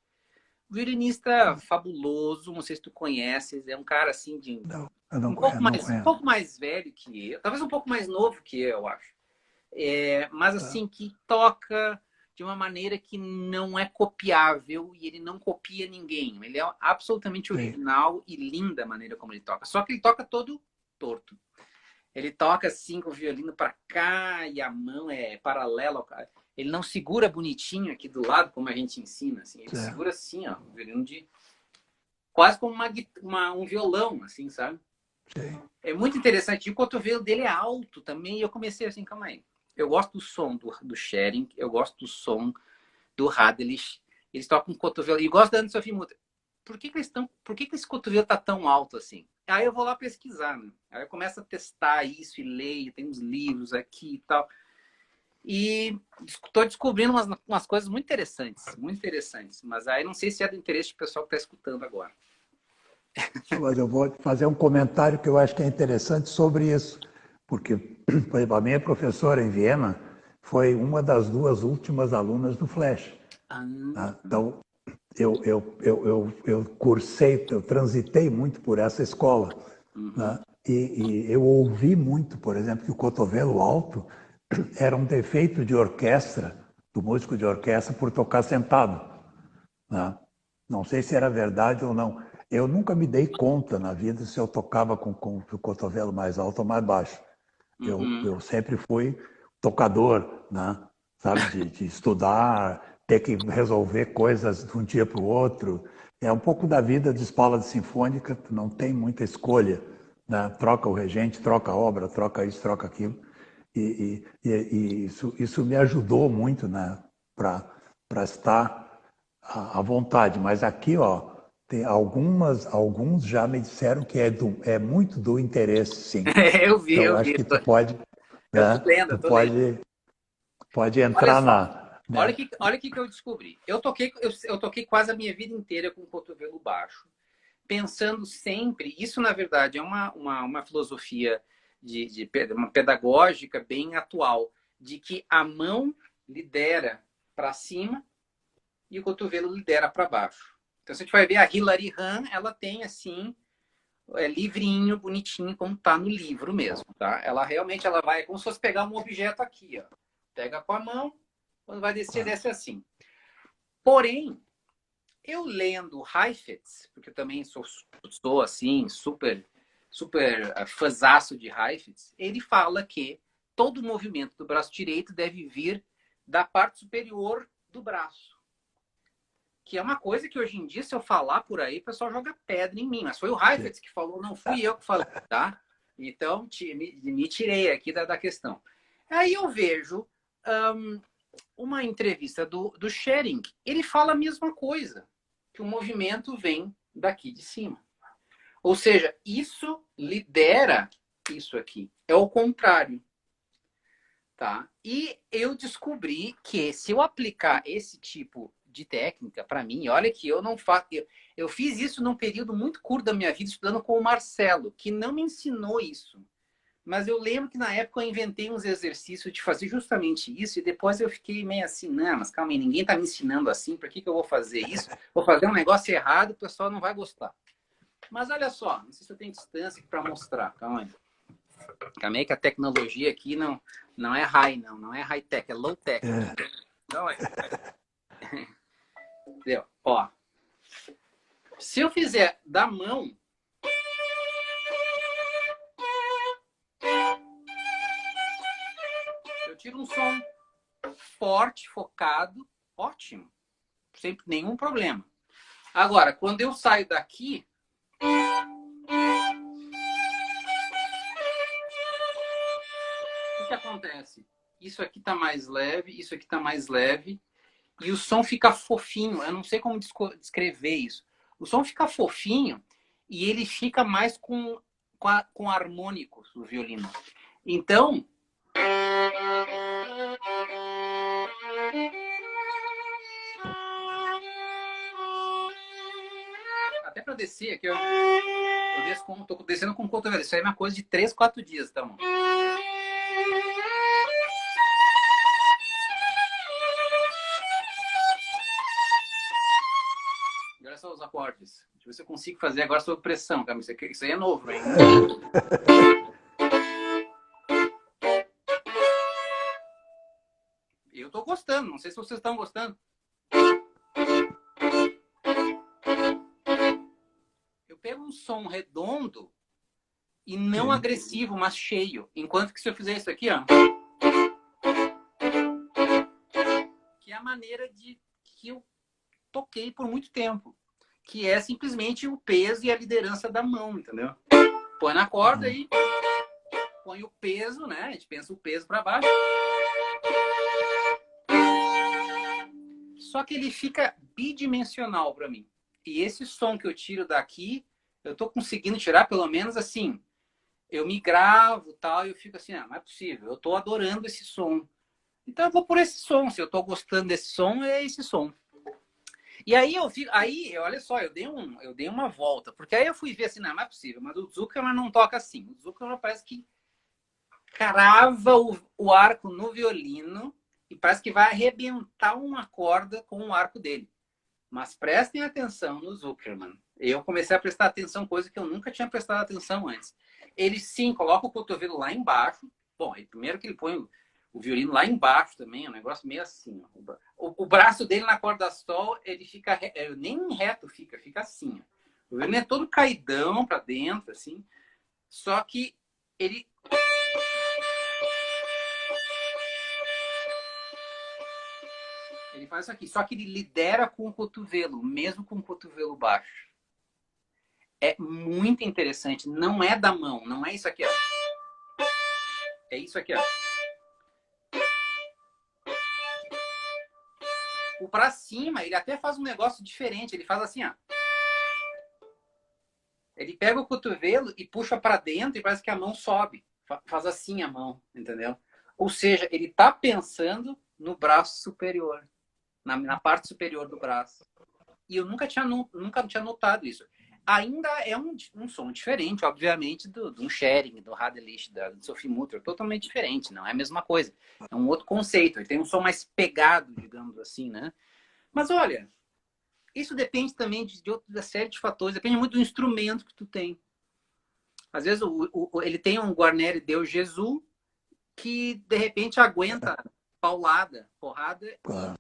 S2: Violinista fabuloso, não sei se tu conheces, é um cara assim de
S1: Não, eu não,
S2: um
S1: não
S2: pouco
S1: conheço.
S2: mais velho que eu, talvez um pouco mais novo que eu acho. Mas assim, que toca de uma maneira que não é copiável e ele não copia ninguém. Ele é absolutamente original e linda a maneira como ele toca. Só que ele toca todo torto. Ele toca assim com o violino para cá e a mão é paralela. Ele não segura bonitinho aqui do lado como a gente ensina. Assim. Ele segura assim, ó, o violino de quase como um violão, assim, sabe?
S1: Sim.
S2: É muito interessante. E o cotovelo dele é alto também. E eu comecei assim, calma aí. Eu gosto do som do Schering, eu gosto do som do Hadelich. Eles tocam com cotovelo. E gosto da Anne-Sophie Mutter. Por que esse cotovelo tá tão alto assim? Aí eu vou lá pesquisar, né? Aí eu começo a testar isso e leio, tem uns livros aqui e tal. E estou descobrindo umas coisas muito interessantes, muito interessantes. Mas aí não sei se é do interesse do pessoal que está escutando agora.
S1: Mas eu vou fazer um comentário que eu acho que é interessante sobre isso, porque, por exemplo, a minha professora em Viena foi uma das duas últimas alunas do Flash. Tá? Então, eu cursei, eu transitei muito por essa escola. Né? E eu ouvi muito, por exemplo, que o cotovelo alto era um defeito de orquestra, do músico de orquestra, por tocar sentado. Né? Não sei se era verdade ou não. Eu nunca me dei conta na vida se eu tocava com o cotovelo mais alto ou mais baixo. Eu sempre fui tocador, né? Sabe, de estudar, ter que resolver coisas de um dia para o outro. É um pouco da vida de escola de sinfônica, tu não tem muita escolha. Né? Troca o regente, troca a obra, troca isso, troca aquilo. E isso me ajudou muito, né? Para estar à vontade. Mas aqui, ó, tem alguns já me disseram que é muito do interesse, sim.
S2: Eu vi,
S1: Então,
S2: eu
S1: acho
S2: vi.
S1: que tu pode,
S2: Eu
S1: né?
S2: tô lendo, eu
S1: Tu
S2: tô lendo.
S1: pode
S2: Olha
S1: entrar
S2: só,
S1: na, né?
S2: olha que eu descobri. Eu toquei quase a minha vida inteira com o cotovelo baixo, pensando sempre, isso na verdade é uma filosofia uma pedagógica bem atual, de que a mão lidera para cima e o cotovelo lidera para baixo. Então, se a gente vai ver a Hilary Hahn, ela tem assim, livrinho, bonitinho, como tá no livro mesmo, tá? Ela realmente ela vai, como se fosse pegar um objeto aqui, ó. Pega com a mão, quando vai descer, desce assim. Porém, eu lendo Heifetz, porque eu também sou assim, super fãzaço de Heifetz, ele fala que todo movimento do braço direito deve vir da parte superior do braço. Que é uma coisa que hoje em dia, se eu falar por aí, o pessoal joga pedra em mim. Mas foi o Heifetz que falou, não fui eu que falei, tá? Então, me tirei aqui da questão. Aí eu vejo uma entrevista do Schering. Ele fala a mesma coisa, que o movimento vem daqui de cima. Ou seja, isso lidera isso aqui. É o contrário. Tá? E eu descobri que se eu aplicar esse tipo de técnica para mim, olha que eu não faço. Eu fiz isso num período muito curto da minha vida, estudando com o Marcelo, que não me ensinou isso. Mas eu lembro que na época eu inventei uns exercícios de fazer justamente isso, e depois eu fiquei meio assim, não, mas calma aí, ninguém está me ensinando assim, por que eu vou fazer isso? Vou fazer um negócio errado, o pessoal não vai gostar. Mas olha só, não sei se eu tenho distância aqui para mostrar, calma aí. Calma aí que a tecnologia aqui não é high, não é high-tech, é low-tech. Então, entendeu? Ó, se eu fizer da mão, eu tiro um som forte, focado, ótimo, sem nenhum problema. Agora, quando eu saio daqui, o que acontece? Isso aqui tá mais leve, isso aqui tá mais leve, e o som fica fofinho. Eu não sei como descrever isso. O som fica fofinho e ele fica mais com harmônicos, o violino. Então, até para descer aqui, tô descendo com o cotovelo. Isso aí é uma coisa de 3, 4 dias, tá, mano? E olha só os acordes. Deixa eu ver se eu consigo fazer agora sob pressão, cara. Isso aí é novo, hein? Eu tô gostando, não sei se vocês estão gostando. Eu pego um som redondo e não agressivo, mas cheio. Enquanto que se eu fizer isso aqui, ó, que é a maneira que eu toquei por muito tempo, que é simplesmente o peso e a liderança da mão, entendeu? Põe na corda e põe o peso, né? A gente pensa o peso para baixo. Só que ele fica bidimensional para mim. E esse som que eu tiro daqui, eu tô conseguindo tirar pelo menos assim. Eu me gravo tal, e eu fico assim, não é possível, eu tô adorando esse som. Então eu vou por esse som, se eu tô gostando desse som, é esse som. E aí olha só, eu dei uma volta, porque aí eu fui ver assim, não é possível, mas o Zuckerman não toca assim. O Zuckerman parece que crava o arco no violino e parece que vai arrebentar uma corda com o arco dele. Mas prestem atenção no Zuckerman. Eu comecei a prestar atenção, coisa que eu nunca tinha prestado atenção antes. Ele sim coloca o cotovelo lá embaixo. Bom, primeiro que ele põe o violino lá embaixo também, é um negócio meio assim. O braço dele na corda sol, ele fica nem reto fica assim. O violino é todo caidão para dentro, assim. Só que ele faz isso aqui. Só que ele lidera com o cotovelo, mesmo com o cotovelo baixo. É muito interessante. Não é da mão, não é isso aqui, ó. É isso aqui, ó. O pra cima, ele até faz um negócio diferente. Ele faz assim, ó. Ele pega o cotovelo e puxa para dentro e parece que a mão sobe. Faz assim a mão, entendeu? Ou seja, ele tá pensando no braço superior, na parte superior do braço. E eu nunca tinha notado isso. Ainda é um som diferente, obviamente, do Schering, do Radelisch, do Sophie Mutter, totalmente diferente, não é a mesma coisa. É um outro conceito, ele tem um som mais pegado, digamos assim, né? Mas olha, isso depende também de outra série de fatores, depende muito do instrumento que tu tem. Às vezes ele tem um Guarneri Deus Jesus que, de repente, aguenta paulada, porrada,
S1: Claro.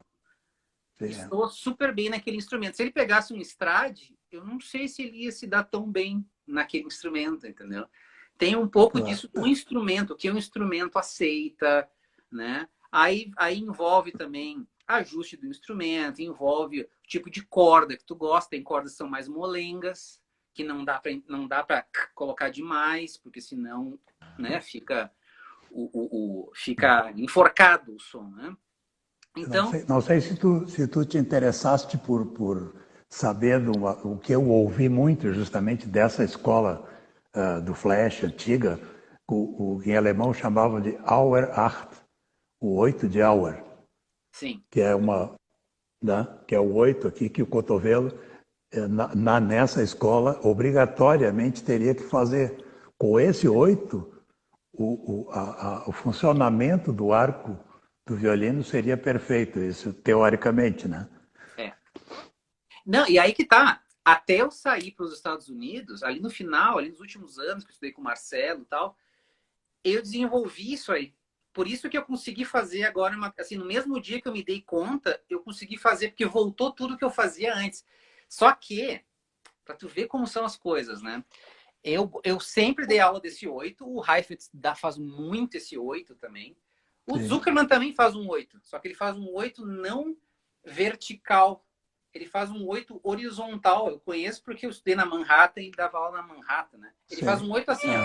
S2: e soa super bem naquele instrumento. Se ele pegasse um Strade, eu não sei se ele ia se dar tão bem naquele instrumento, entendeu? Tem um pouco disso do instrumento, o que o instrumento aceita, né? Aí envolve também ajuste do instrumento, envolve o tipo de corda que tu gosta. Tem cordas que são mais molengas, que não dá para colocar demais, porque senão, né, fica enforcado o som, né? Então,
S1: não sei se tu te interessaste por saber o que eu ouvi muito justamente dessa escola do Flash antiga, o que em alemão chamavam de Auer 8, o 8 de Auer.
S2: Sim.
S1: Que é que é o 8 aqui, que o cotovelo nessa escola obrigatoriamente teria que fazer com esse 8 o funcionamento do arco do violino seria perfeito, isso teoricamente, né?
S2: É. Não, e aí que tá. Até eu sair para os Estados Unidos, ali no final, ali nos últimos anos que eu estudei com o Marcelo e tal, eu desenvolvi isso aí. Por isso que eu consegui fazer agora, assim, no mesmo dia que eu me dei conta, eu consegui fazer, porque voltou tudo que eu fazia antes. Só que, para tu ver como são as coisas, né? Eu sempre dei aula desse 8, o Heifetz faz muito esse 8 também. O
S1: Sim.
S2: Zuckerman também faz um 8, só que ele faz um 8 não vertical. Ele faz um 8 horizontal. Eu conheço porque eu estudei na Manhattan e dava aula na Manhattan, né? Ele faz um 8 assim, ó.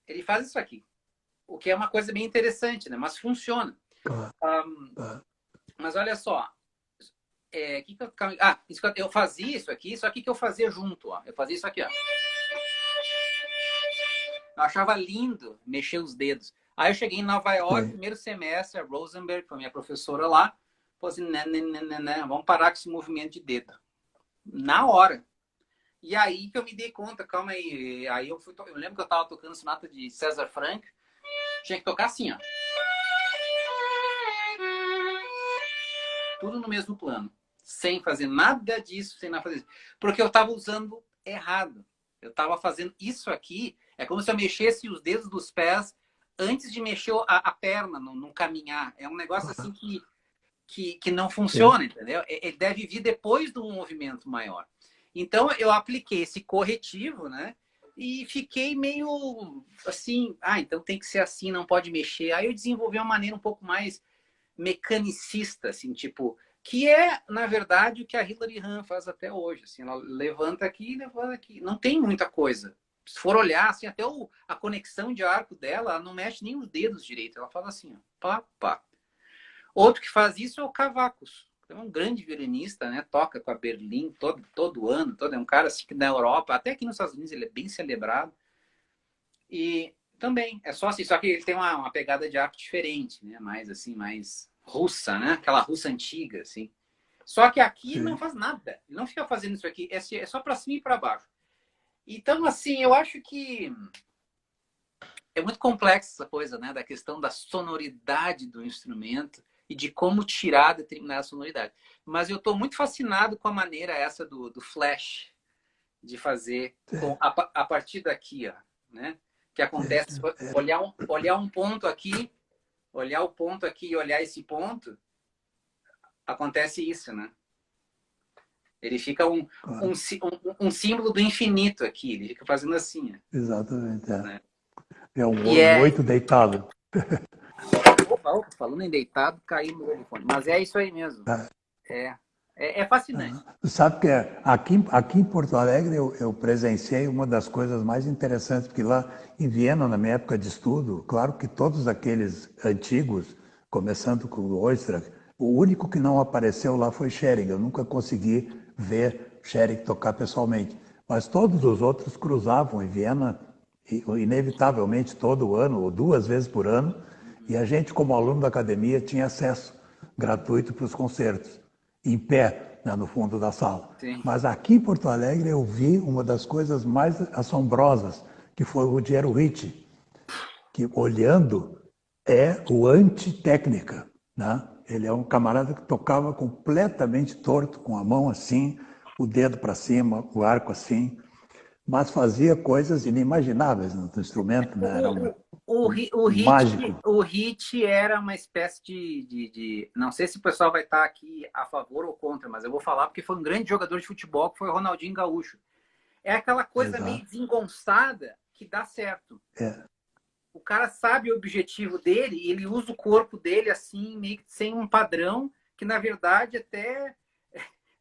S2: Ele faz isso aqui. O que é uma coisa bem interessante, né? Mas funciona. Mas olha só. Eu fazia isso aqui, só que eu fazia junto, ó. Eu fazia isso aqui, ó. Eu achava lindo mexer os dedos. Aí eu cheguei em Nova York, primeiro semestre, a Rosenberg, foi minha professora lá, falou assim, né, vamos parar com esse movimento de dedo. Na hora. E aí que eu me dei conta, calma aí. Aí eu lembro que eu tava tocando sonata de César Franck, tinha que tocar assim, ó. Tudo no mesmo plano. Sem fazer nada disso, sem nada fazer isso. Porque eu estava usando errado. Eu estava fazendo isso aqui, é como se eu mexesse os dedos dos pés antes de mexer a perna no caminhar. É um negócio assim que não funciona, entendeu? Ele deve vir depois de um movimento maior. Então, eu apliquei esse corretivo, né? E fiquei meio assim, então tem que ser assim, não pode mexer. Aí eu desenvolvi uma maneira um pouco mais mecanicista, assim, tipo, que é, na verdade, o que a Hilary Hahn faz até hoje. Assim, ela levanta aqui e levanta aqui. Não tem muita coisa. Se for olhar, assim, até a conexão de arco dela, ela não mexe nem os dedos direito. Ela fala assim, ó, pá, pá. Outro que faz isso é o Cavacos. É um grande violinista, né? Toca com a Berlim todo ano. É um cara assim que na Europa, até aqui nos Estados Unidos, ele é bem celebrado. E também, é só assim, só que ele tem uma pegada de arco diferente, né? Mais assim, mais russa, né? Aquela russa antiga, assim. Só que aqui ele não faz nada. Ele não fica fazendo isso aqui. É só para cima e para baixo. Então, assim, eu acho que é muito complexa essa coisa, né? Da questão da sonoridade do instrumento e de como tirar determinada sonoridade. Mas eu estou muito fascinado com a maneira essa do Flash de fazer a partir daqui, ó, né? Que acontece, olhar um ponto aqui, olhar o ponto aqui e olhar esse ponto, acontece isso, né? Ele fica um símbolo do infinito aqui, ele fica fazendo assim.
S1: Exatamente,
S2: né?
S1: É um 8 deitado.
S2: Opa, falando em deitado, caiu no telefone. Mas é isso aí mesmo. É fascinante.
S1: Sabe que aqui em Porto Alegre eu presenciei uma das coisas mais interessantes, porque lá em Viena, na minha época de estudo, claro que todos aqueles antigos, começando com o Oistrakh, o único que não apareceu lá foi Schering. Eu nunca consegui ver Schering tocar pessoalmente. Mas todos os outros cruzavam em Viena, inevitavelmente todo ano, ou 2 vezes por ano, e a gente, como aluno da academia, tinha acesso gratuito para os concertos, em pé, né, no fundo da sala.
S2: Sim.
S1: Mas aqui em Porto Alegre eu vi uma das coisas mais assombrosas, que foi o Ruggiero Ricci, que olhando é o anti-técnica, né? Ele é um camarada que tocava completamente torto, com a mão assim, o dedo para cima, o arco assim, mas fazia coisas inimagináveis no instrumento, né? Era mágico.
S2: O hit era uma espécie de... Não sei se o pessoal vai estar aqui a favor ou contra, mas eu vou falar porque foi um grande jogador de futebol, que foi o Ronaldinho Gaúcho. É aquela coisa meio desengonçada que dá certo. O cara sabe o objetivo dele e ele usa o corpo dele assim, meio que sem um padrão, que na verdade até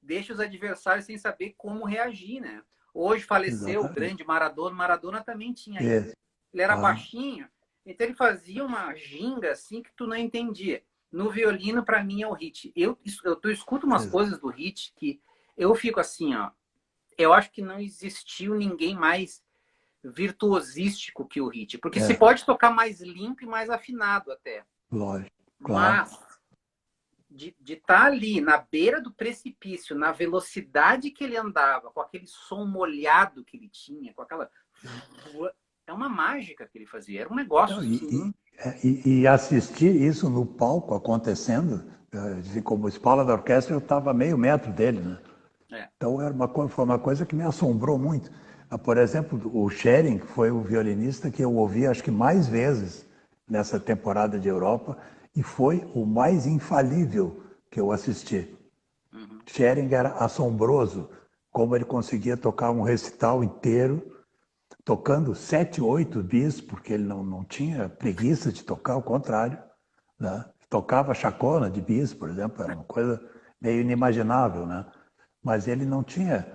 S2: deixa os adversários sem saber como reagir, né? Hoje faleceu o grande Maradona. Maradona também tinha isso. Ele era baixinho, então ele fazia uma ginga assim que tu não entendia. No violino, para mim, é o hit. Eu escuto umas coisas do hit que eu fico assim, ó. Eu acho que não existiu ninguém mais virtuosístico que o hit. Porque se pode tocar mais limpo e mais afinado até.
S1: Lógico, claro.
S2: Mas de estar ali na beira do precipício, na velocidade que ele andava, com aquele som molhado que ele tinha, com aquela... É uma mágica que ele fazia, era um negócio assim.
S1: E assistir isso no palco acontecendo, como espala da orquestra, eu estava a meio metro dele, né? Então foi uma coisa que me assombrou muito. Por exemplo, o Schering foi o violinista que eu ouvi acho que mais vezes nessa temporada de Europa e foi o mais infalível que eu assisti.
S2: Uhum.
S1: Schering era assombroso, como ele conseguia tocar um recital inteiro, tocando 7, 8 bis, porque ele não tinha preguiça de tocar, ao contrário, né? Tocava chacona de bis, por exemplo, era uma coisa meio inimaginável, né? Mas ele não tinha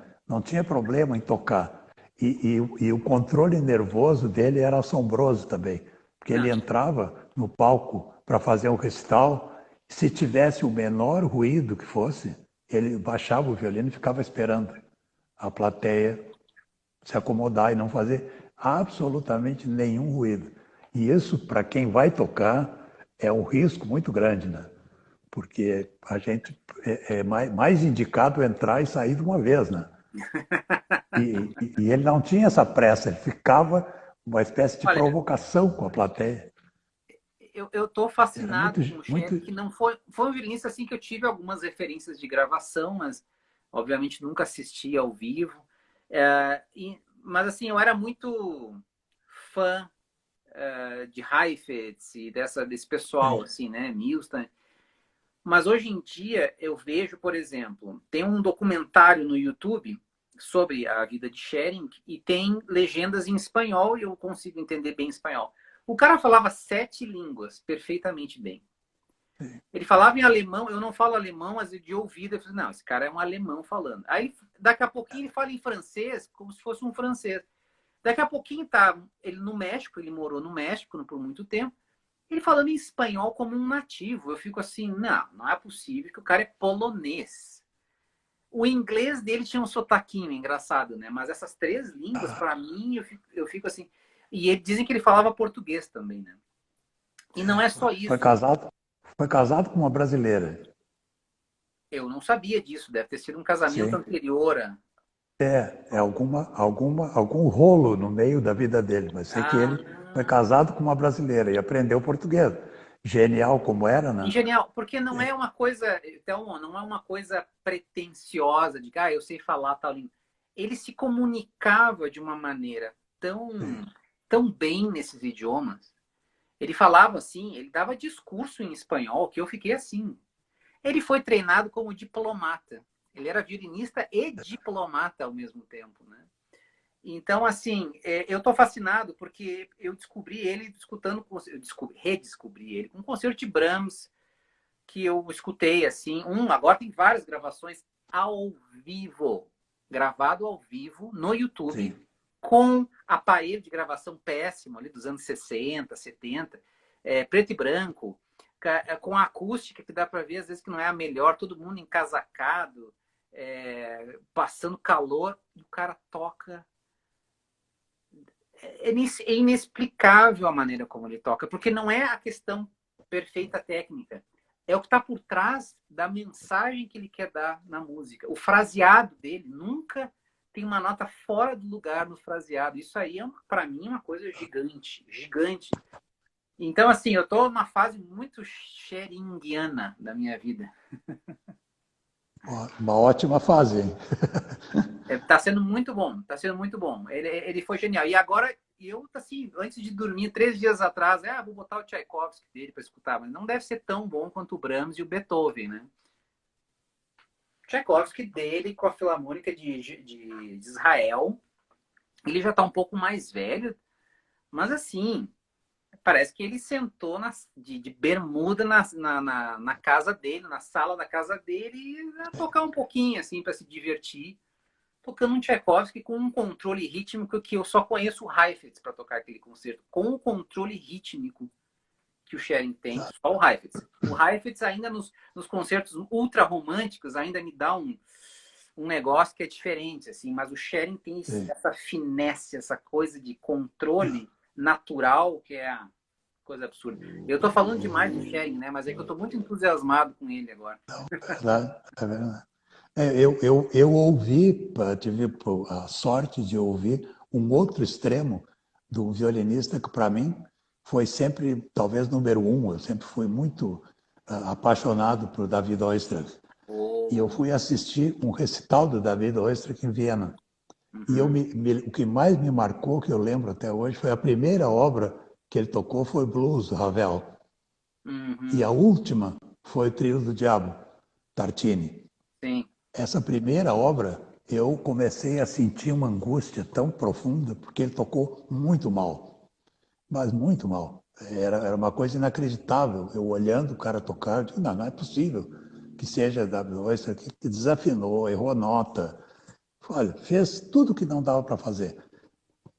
S1: problema em tocar. E o controle nervoso dele era assombroso também, porque ele
S2: Não,
S1: entrava no palco para fazer um recital, se tivesse o menor ruído que fosse, ele baixava o violino e ficava esperando a plateia se acomodar e não fazer absolutamente nenhum ruído. E isso, para quem vai tocar, é um risco muito grande, né? Porque a gente é mais indicado entrar e sair de uma vez, né? E ele não tinha essa pressa, ele ficava uma espécie de
S2: olha,
S1: provocação com a plateia.
S2: eu tô
S1: Era muito,
S2: fascinado com o
S1: muito.
S2: Shen, que não foi um violinista assim que eu tive algumas referências de gravação, mas obviamente nunca assisti ao vivo. Mas assim, eu era muito fã de Heifetz e desse pessoal,
S1: Sim,
S2: assim, né? Milstein. Mas hoje em dia eu vejo, por exemplo, tem um documentário no YouTube sobre a vida de Schering e tem legendas em espanhol e eu consigo entender bem espanhol. O cara falava 7 línguas perfeitamente bem.
S1: sim.
S2: Ele falava em alemão, eu não falo alemão, mas de ouvido eu falei, não, esse cara é um alemão falando. Aí daqui a pouquinho ele fala em francês, como se fosse um francês. Daqui a pouquinho tá ele no México, ele morou no México por muito tempo. Ele falando em espanhol como um nativo. Eu fico assim, não é possível que o cara é polonês. O inglês dele tinha um sotaquinho engraçado, né? Mas essas 3 línguas, para mim, eu fico assim. E dizem que ele falava português também, né? E não é só
S1: Foi
S2: isso.
S1: casado, foi casado com uma brasileira.
S2: Eu não sabia disso. Deve ter sido um casamento
S1: Sim.
S2: anterior.
S1: É algum rolo no meio da vida dele, mas sei que
S2: Ah,
S1: ele foi casado com uma brasileira e aprendeu português. Genial como era,
S2: e
S1: né?
S2: genial, porque não é uma coisa, então, não é uma coisa pretensiosa de que eu sei falar tal língua. Ele se comunicava de uma maneira
S1: Sim.
S2: tão bem nesses idiomas. Ele falava assim, ele dava discurso em espanhol, que eu fiquei assim. Ele foi treinado como diplomata. Ele era violinista e diplomata ao mesmo tempo, né? Então, assim, eu tô fascinado porque eu descobri ele escutando, redescobri ele com um concerto de Brahms, que eu escutei assim, agora tem várias gravações ao vivo, gravado ao vivo no YouTube,
S1: Sim.
S2: com aparelho de gravação péssimo ali dos anos 60, 70, preto e branco, com a acústica que dá para ver às vezes que não é a melhor, todo mundo encasacado, passando calor, e o cara toca. É inexplicável a maneira como ele toca, porque não é a questão perfeita técnica, é o que está por trás da mensagem que ele quer dar na música. O fraseado dele nunca tem uma nota fora do lugar no fraseado. Isso aí é, para mim, uma coisa gigante, gigante. Então, assim, eu estou numa fase muito scheringiana da minha vida.
S1: Uma ótima fase, hein?
S2: Tá sendo muito bom, tá sendo muito bom. Ele foi genial. E agora, eu, assim, antes de dormir, 3 dias atrás, vou botar o Tchaikovsky dele para escutar, mas não deve ser tão bom quanto o Brahms e o Beethoven, né? O Tchaikovsky dele com a Filarmônica de Israel, ele já tá um pouco mais velho, mas assim, parece que ele sentou de bermuda na casa dele, na sala da casa dele, e a tocar um pouquinho, assim, para se divertir tocando um Tchaikovsky com um controle rítmico que eu só conheço o Heifetz para tocar aquele concerto, com o controle rítmico que o Schering tem, só o Heifetz. O Heifetz ainda nos concertos ultra românticos ainda me dá um negócio que é diferente, assim, mas o Schering tem
S1: Sim.
S2: essa finesse, essa coisa de controle natural que é a coisa absurda. Eu tô falando demais do Schering, né? Mas é que eu tô muito entusiasmado com ele agora.
S1: É verdade, é verdade. Eu ouvi, tive a sorte de ouvir um outro extremo do violinista que, para mim, foi sempre, talvez, número um. Eu sempre fui muito apaixonado por David Oistrakh. E eu
S2: Oh,
S1: fui assistir um recital do David Oistrakh em Viena. E o que mais me marcou, que eu lembro até hoje, foi a primeira obra que ele tocou foi Blues, Ravel. E a última foi o Trio do Diabo, Tartini.
S2: Sim.
S1: Essa primeira obra, eu comecei a sentir uma angústia tão profunda, porque ele tocou muito mal, mas muito mal. Era uma coisa inacreditável. Eu olhando o cara tocar, eu digo, não é possível que seja W2, que desafinou, errou nota. Olha, fez tudo o que não dava para fazer.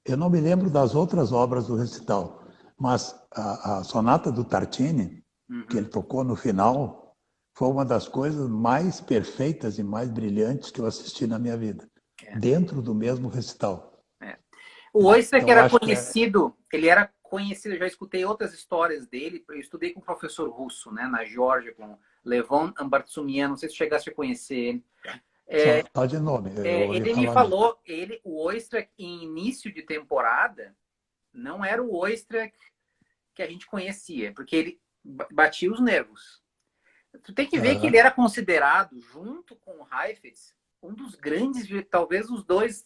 S1: Eu não me lembro das outras obras do recital, mas a sonata do Tartini, que ele tocou no final, foi uma das coisas mais perfeitas e mais brilhantes que eu assisti na minha vida, dentro do mesmo recital.
S2: O Oistrakh
S1: Então,
S2: era
S1: acho que
S2: conhecido, ele era conhecido, eu já escutei outras histórias dele, eu estudei com um professor russo, né, na Geórgia, com Levon Ambartsumian, não sei se chegasse a conhecer ele.
S1: só de nome, eu ouvi
S2: Ele me
S1: falar nele.
S2: falou, o Oistrakh em início de temporada não era o Oistrakh que a gente conhecia, porque ele batia os nervos. Tu tem que ver que ele era considerado, junto com o Heifetz, um dos grandes, talvez os dois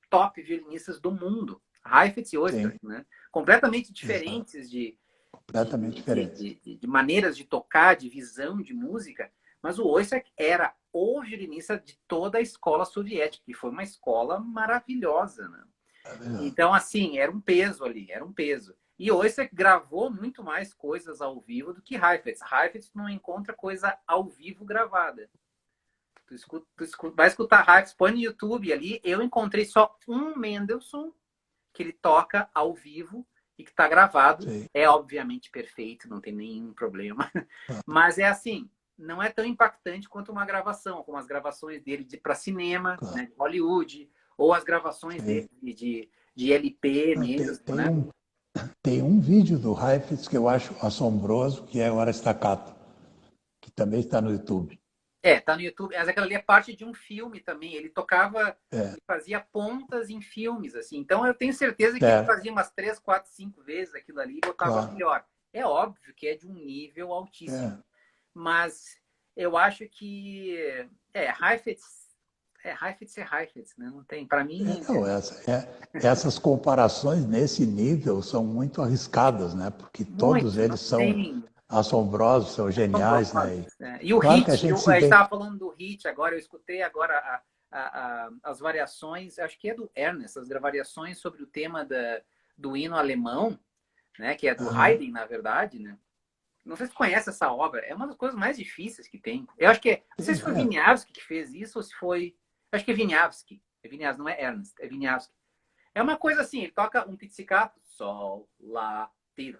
S2: top violinistas do mundo. Heifetz e Oistrakh, né? Completamente diferentes
S1: Completamente diferente.
S2: de maneiras de tocar, de visão de música, mas o Oistrakh era o violinista de toda a escola soviética, que foi uma escola maravilhosa, né? Então, assim, era um peso ali, era um peso. E Oistrakh gravou muito mais coisas ao vivo do que Heifetz. Heifetz não encontra coisa ao vivo gravada. Vai escutar Heifetz, põe no YouTube ali. Eu encontrei só um Mendelssohn que ele toca ao vivo e que está gravado.
S1: Sim.
S2: É obviamente perfeito, não tem nenhum problema. Mas é assim, não é tão impactante quanto uma gravação, como as gravações dele para cinema, né, de Hollywood, ou as gravações dele de LP mesmo, né?
S1: Tem um vídeo do Heifetz que eu acho assombroso, que é o Aristaccato, que também está no YouTube.
S2: Tá no YouTube. Mas aquela ali é parte de um filme também. Ele tocava, ele fazia pontas em filmes, assim. Então eu tenho certeza que ele fazia umas 3, 4, 5 vezes aquilo ali e botava melhor. É óbvio que é de um nível altíssimo. Mas eu acho que Heifetz é Heifetz, né? Não tem, para mim.
S1: Essas comparações nesse nível são muito arriscadas, né? Porque todos eles são assombrosos, são geniais, né?
S2: E o
S1: claro
S2: hit,
S1: que a gente
S2: estava falando do hit agora, eu escutei agora as variações, acho que é do Ernest, as variações sobre o tema do hino alemão, né? Que é do Haydn, na verdade, né? Não sei se você conhece essa obra, é uma das coisas mais difíceis que tem. Eu acho que não sei se foi Wieniawski que fez isso ou se foi, acho que é Wieniawski. É Wieniawski, não é Ernst, é Wieniawski. É uma coisa assim, ele toca um pizzicato, sol, lá, ti,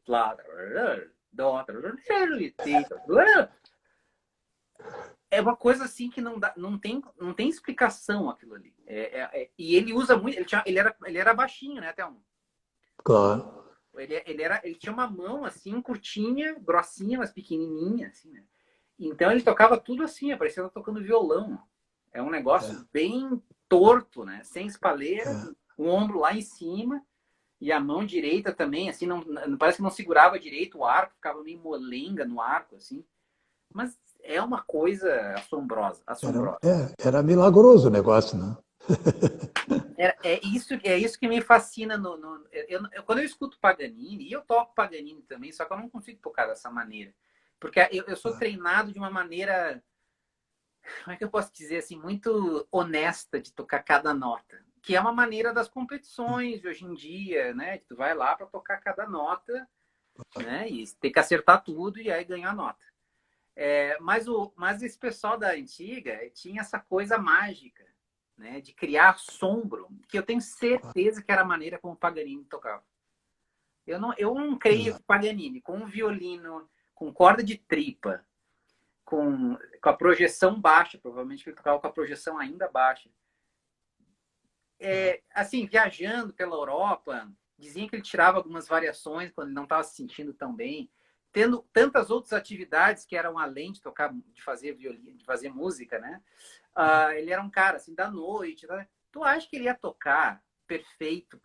S2: lá, dó, é uma coisa assim que não tem explicação aquilo ali. E ele usa muito, ele era baixinho, né, Thelma?
S1: Claro.
S2: Ele tinha uma mão assim, curtinha, grossinha, mas pequenininha, assim, né? Então ele tocava tudo assim, parecia que tocando violão. É um negócio bem torto, né? Sem espalheira, o ombro lá em cima e a mão direita também, assim, não parece que não segurava direito o arco, ficava meio molenga no arco, assim. Mas é uma coisa assombrosa.
S1: Era milagroso o negócio, né?
S2: É isso que me fascina quando eu escuto Paganini, e eu toco Paganini também, só que eu não consigo tocar dessa maneira. Porque eu sou treinado de uma maneira, como é que eu posso dizer assim, muito honesta de tocar cada nota. Que é uma maneira das competições de hoje em dia, né? Que tu vai lá para tocar cada nota, né? E tem que acertar tudo e aí ganhar a nota. Mas esse pessoal da antiga tinha essa coisa mágica, né, de criar assombro, que eu tenho certeza que era a maneira como o Paganini tocava. Eu não creio que Paganini, com um violino, com corda de tripa, com a projeção baixa, provavelmente ele tocava com a projeção ainda baixa. Assim, viajando pela Europa, diziam que ele tirava algumas variações quando ele não estava se sentindo tão bem. Tendo tantas outras atividades que eram além de tocar, de fazer violino, de fazer música, né? Ele era um cara assim da noite. Né? Tu acha que ele ia tocar perfeito,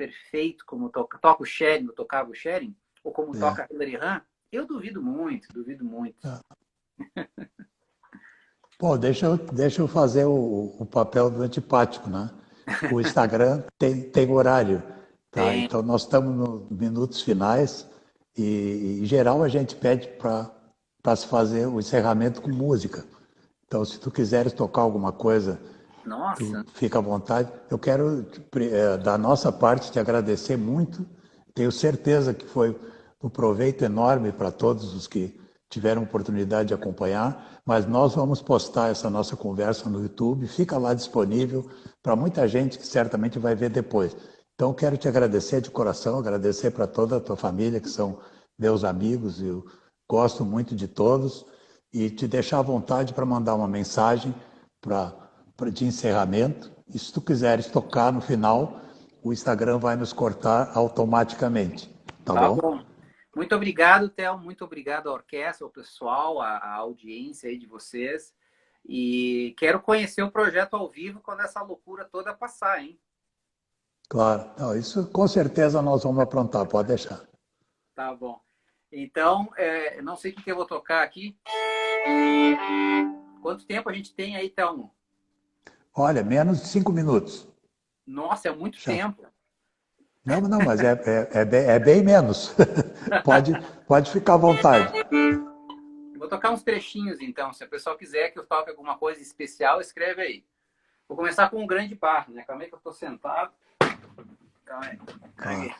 S2: como toca o Sherin, ou tocava o Sherin, ou como toca Hilary Hahn? Eu duvido muito, duvido muito.
S1: Pô, deixa eu fazer o papel do antipático, né? o Instagram tem horário, tá?
S2: Tem.
S1: Então nós estamos nos minutos finais e em geral a gente pede para se fazer o encerramento com música. Então se tu quiseres tocar alguma coisa, tu
S2: Nossa,
S1: fica à vontade. Eu quero, da nossa parte, te agradecer muito. Tenho certeza que foi um proveito enorme para todos os que tiveram oportunidade de acompanhar, mas nós vamos postar essa nossa conversa no YouTube, fica lá disponível para muita gente que certamente vai ver depois. Então, quero te agradecer de coração, agradecer para toda a tua família, que são meus amigos, eu gosto muito de todos, e te deixar à vontade para mandar uma mensagem para de encerramento. E se tu quiseres tocar no final, o Instagram vai nos cortar automaticamente. Tá
S2: tá
S1: bom?
S2: bom. Muito obrigado, Theo. Muito obrigado à orquestra, ao pessoal, à audiência aí de vocês. E quero conhecer o projeto ao vivo quando essa loucura toda passar, hein?
S1: Claro. Não, isso com certeza nós vamos aprontar, pode deixar.
S2: Tá bom. Então, não sei o que eu vou tocar aqui. Quanto tempo a gente tem aí, Thelmo?
S1: Olha, menos de 5 minutos.
S2: Nossa, é muito
S1: Já.
S2: tempo.
S1: Não, não, mas é bem menos. Pode ficar à vontade.
S2: Eu vou tocar uns trechinhos, então. Se o pessoal quiser que eu toque alguma coisa especial, escreve aí. Vou começar com um grande bar, né? Calma aí que eu tô sentado. Calma aí.
S1: Claro.
S2: Aqui.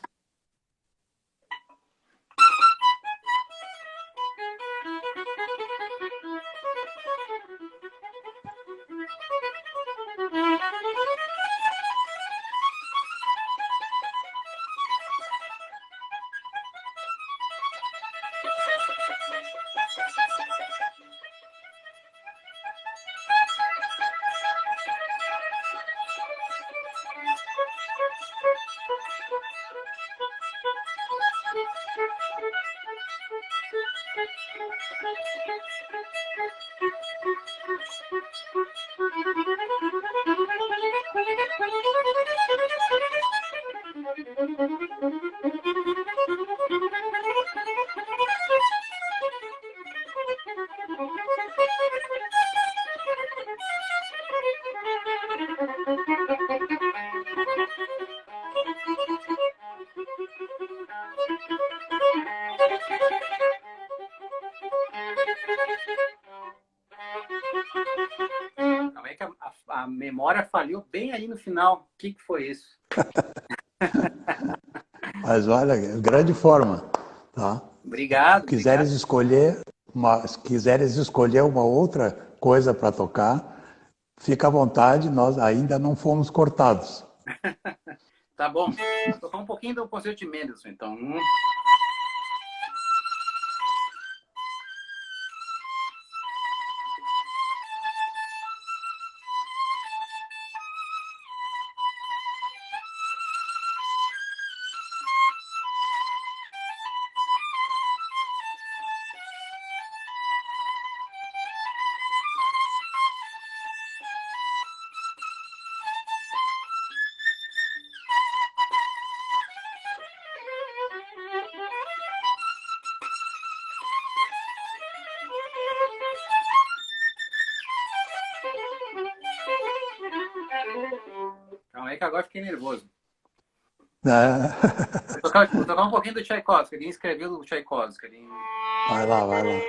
S2: Calma aí que a memória falhou bem aí no final. O que foi isso?
S1: Mas olha, grande forma, tá?
S2: Obrigado, obrigado.
S1: Se quiseres escolher uma outra coisa para tocar, fica à vontade, nós ainda não fomos cortados.
S2: Tá bom. Vou tocar um pouquinho do concerto de Mendelssohn, então. Calma aí que agora fiquei nervoso.
S1: É.
S2: Vou tocar um pouquinho do Tchaikovsky. Ele escreveu do Tchaikovsky.
S1: Vai lá, vai lá.